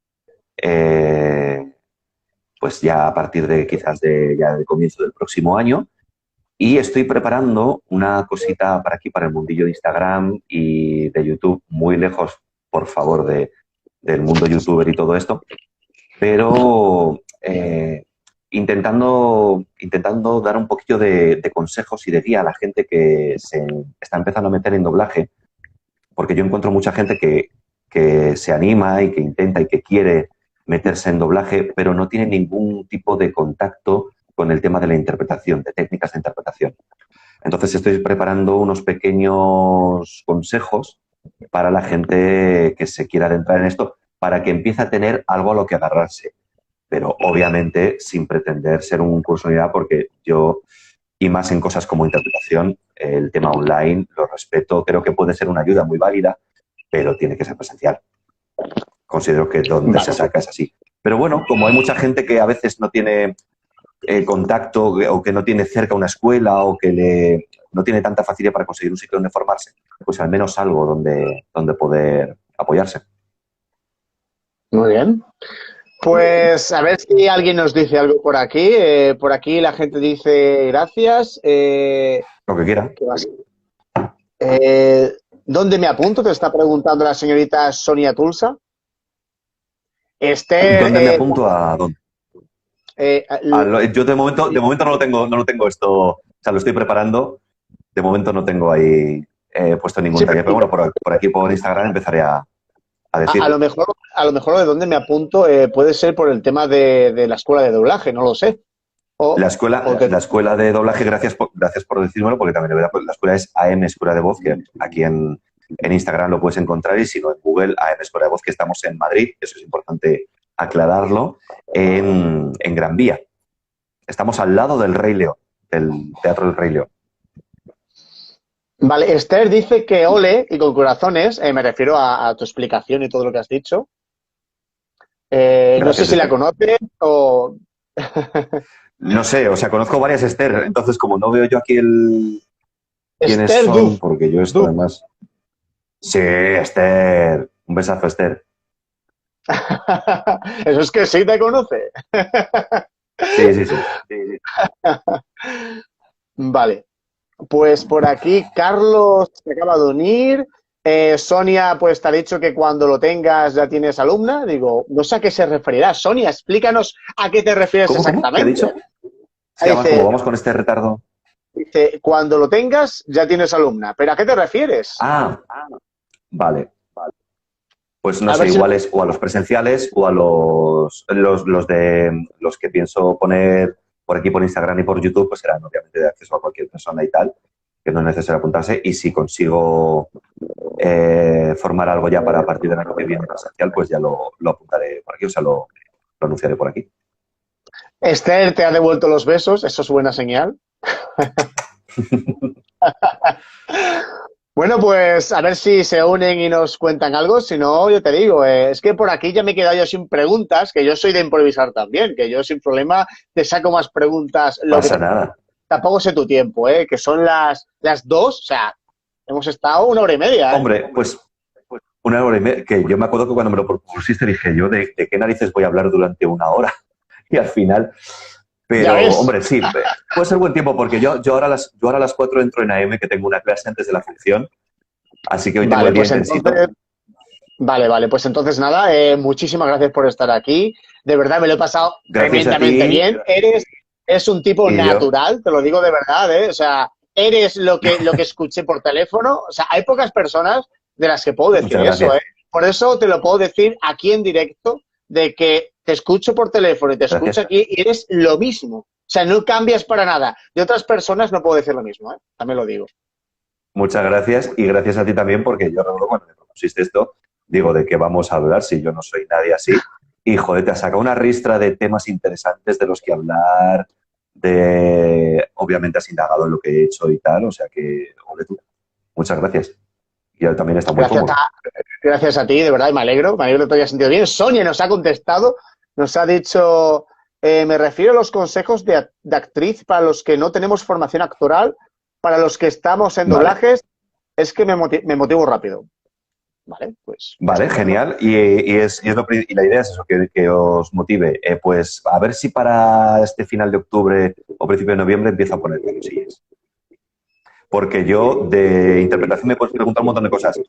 pues ya a partir de quizás ya del comienzo del próximo año. Y estoy preparando una cosita para aquí, para el mundillo de Instagram y de YouTube, muy lejos, por favor, del mundo youtuber y todo esto, pero intentando dar un poquillo de consejos y de guía a la gente que se está empezando a meter en doblaje, porque yo encuentro mucha gente que se anima y que intenta y que quiere meterse en doblaje, pero no tiene ningún tipo de contacto con el tema de la interpretación, de técnicas de interpretación. Entonces estoy preparando unos pequeños consejos para la gente que se quiera adentrar en esto, para que empiece a tener algo a lo que agarrarse. Pero obviamente sin pretender ser un curso ni nada, porque yo, y más en cosas como interpretación, el tema online lo respeto, creo que puede ser una ayuda muy válida, pero tiene que ser presencial. Considero que donde se saca es así. Pero bueno, como hay mucha gente que a veces no tiene contacto o que no tiene cerca una escuela o que no tiene tanta facilidad para conseguir un sitio donde formarse, pues al menos algo donde poder apoyarse. Muy bien. Pues a ver si alguien nos dice algo por aquí. Por aquí la gente dice gracias. Lo que quiera. ¿Dónde me apunto? Te está preguntando la señorita Sonia Tulsa. ¿Dónde me apunto a dónde? Yo de momento no lo tengo esto, o sea, lo estoy preparando. De momento no tengo ahí puesto ningún taller, pero bueno, por aquí por Instagram empezaré a decir. A lo mejor de dónde me apunto puede ser por el tema de la escuela de doblaje, no lo sé. La escuela de doblaje, gracias por decírmelo, porque también la escuela es AM Escuela de Voz, que aquí en Instagram lo puedes encontrar, y si no en Google, AM Escuela de Voz, que estamos en Madrid, eso es importante aclararlo, en Gran Vía. Estamos al lado del Rey León, del Teatro del Rey León. Vale, Esther dice que ole y con corazones, me refiero a tu explicación y todo lo que has dicho. No sé si la conoces o... No sé, o sea, conozco varias Esther, entonces como no veo yo aquí quiénes Esther son, Duf. porque yo esto además... Sí, Esther. Un besazo, Esther. Eso es que sí te conoce. Sí. Vale. Pues por aquí Carlos se acaba de unir. Sonia, pues te ha dicho que cuando lo tengas ya tienes alumna. Digo, no sé a qué se referirá. Sonia, explícanos a qué te refieres exactamente. ¿Qué ha dicho? Sí, además, como vamos con este retardo. Dice, cuando lo tengas ya tienes alumna. ¿Pero a qué te refieres? Vale. Pues no sé, iguales o a los presenciales o a los que pienso poner por aquí por Instagram y por YouTube, pues serán obviamente de acceso a cualquier persona y tal, que no es necesario apuntarse. Y si consigo formar algo ya para a partir del año que viene presencial, pues ya lo apuntaré por aquí, o sea, lo anunciaré por aquí. Esther te ha devuelto los besos, eso es buena señal. Bueno, pues a ver si se unen y nos cuentan algo. Si no, yo te digo, es que por aquí ya me he quedado yo sin preguntas, que yo soy de improvisar también, que yo sin problema te saco más preguntas. No pasa nada. Tampoco sé tu tiempo, que son las 2, o sea, hemos estado 1 hora y media. Hombre, pues 1 hora y media, que yo me acuerdo que cuando me lo propusiste dije yo, ¿de qué narices voy a hablar durante 1 hora? Y al final... Pero, hombre, sí, puede ser buen tiempo, porque yo ahora a las 4 entro en AM, que tengo una clase antes de la función, así que hoy tengo el día intensito. Vale, pues entonces nada, muchísimas gracias por estar aquí. De verdad, me lo he pasado tremendamente bien. Eres un tipo natural, te lo digo de verdad, o sea, eres lo que escuché por teléfono. O sea, hay pocas personas de las que puedo decir eso, Por eso te lo puedo decir aquí en directo, de que te escucho por teléfono y te escucho aquí y eres lo mismo. O sea, no cambias para nada. De otras personas no puedo decir lo mismo, también lo digo. Muchas gracias, y gracias a ti también, porque yo recuerdo cuando me propusiste esto, digo, ¿de qué vamos a hablar si yo no soy nadie así? Y, joder, te has sacado una ristra de temas interesantes de los que hablar, obviamente has indagado en lo que he hecho y tal, o sea que, hombre, tú, muchas gracias. Y él también está muy cómodo. Gracias a ti, de verdad, y me alegro que te hayas sentido bien. Sonia nos ha contestado, nos ha dicho, me refiero a los consejos de actriz para los que no tenemos formación actoral, para los que estamos en doblajes, es que me motivo rápido. Vale, pues. Vale, genial. Y la idea es eso, que os motive. Pues a ver si para este final de octubre o principio de noviembre empiezo a poner cosillas. porque yo de interpretación me puedes preguntar un montón de cosas,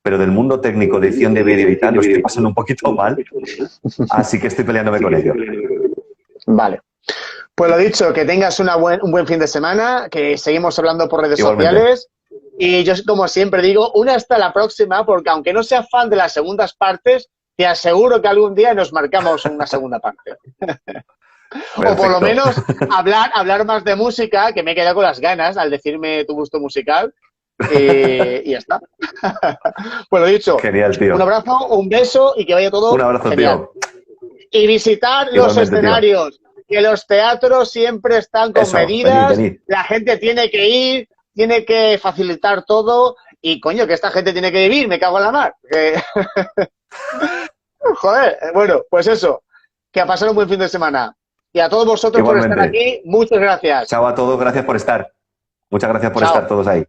pero del mundo técnico de edición de vídeo y tal lo estoy pasando un poquito mal, así que estoy peleándome con ello. Vale. Pues lo dicho, que tengas un buen fin de semana, que seguimos hablando por redes Igualmente. sociales. Y yo, como siempre digo, hasta la próxima, porque aunque no sea fan de las segundas partes, te aseguro que algún día nos marcamos una segunda parte. O por lo menos hablar más de música, que me he quedado con las ganas al decirme tu gusto musical. Y ya está. Pues lo dicho, Genial, tío. un abrazo, un beso y que vaya todo Un abrazo, genial. tío. Y visitar los Igualmente, escenarios, que los teatros siempre están con Eso, medidas, venid. la gente tiene que ir, tiene que facilitar todo y, coño, que esta gente tiene que vivir, me cago en la mar. Joder, bueno, pues eso, que a pasar un buen fin de semana. Y a todos vosotros Igualmente. por estar aquí, muchas gracias. Chao a todos, gracias por estar. Muchas gracias por Chao. estar todos ahí.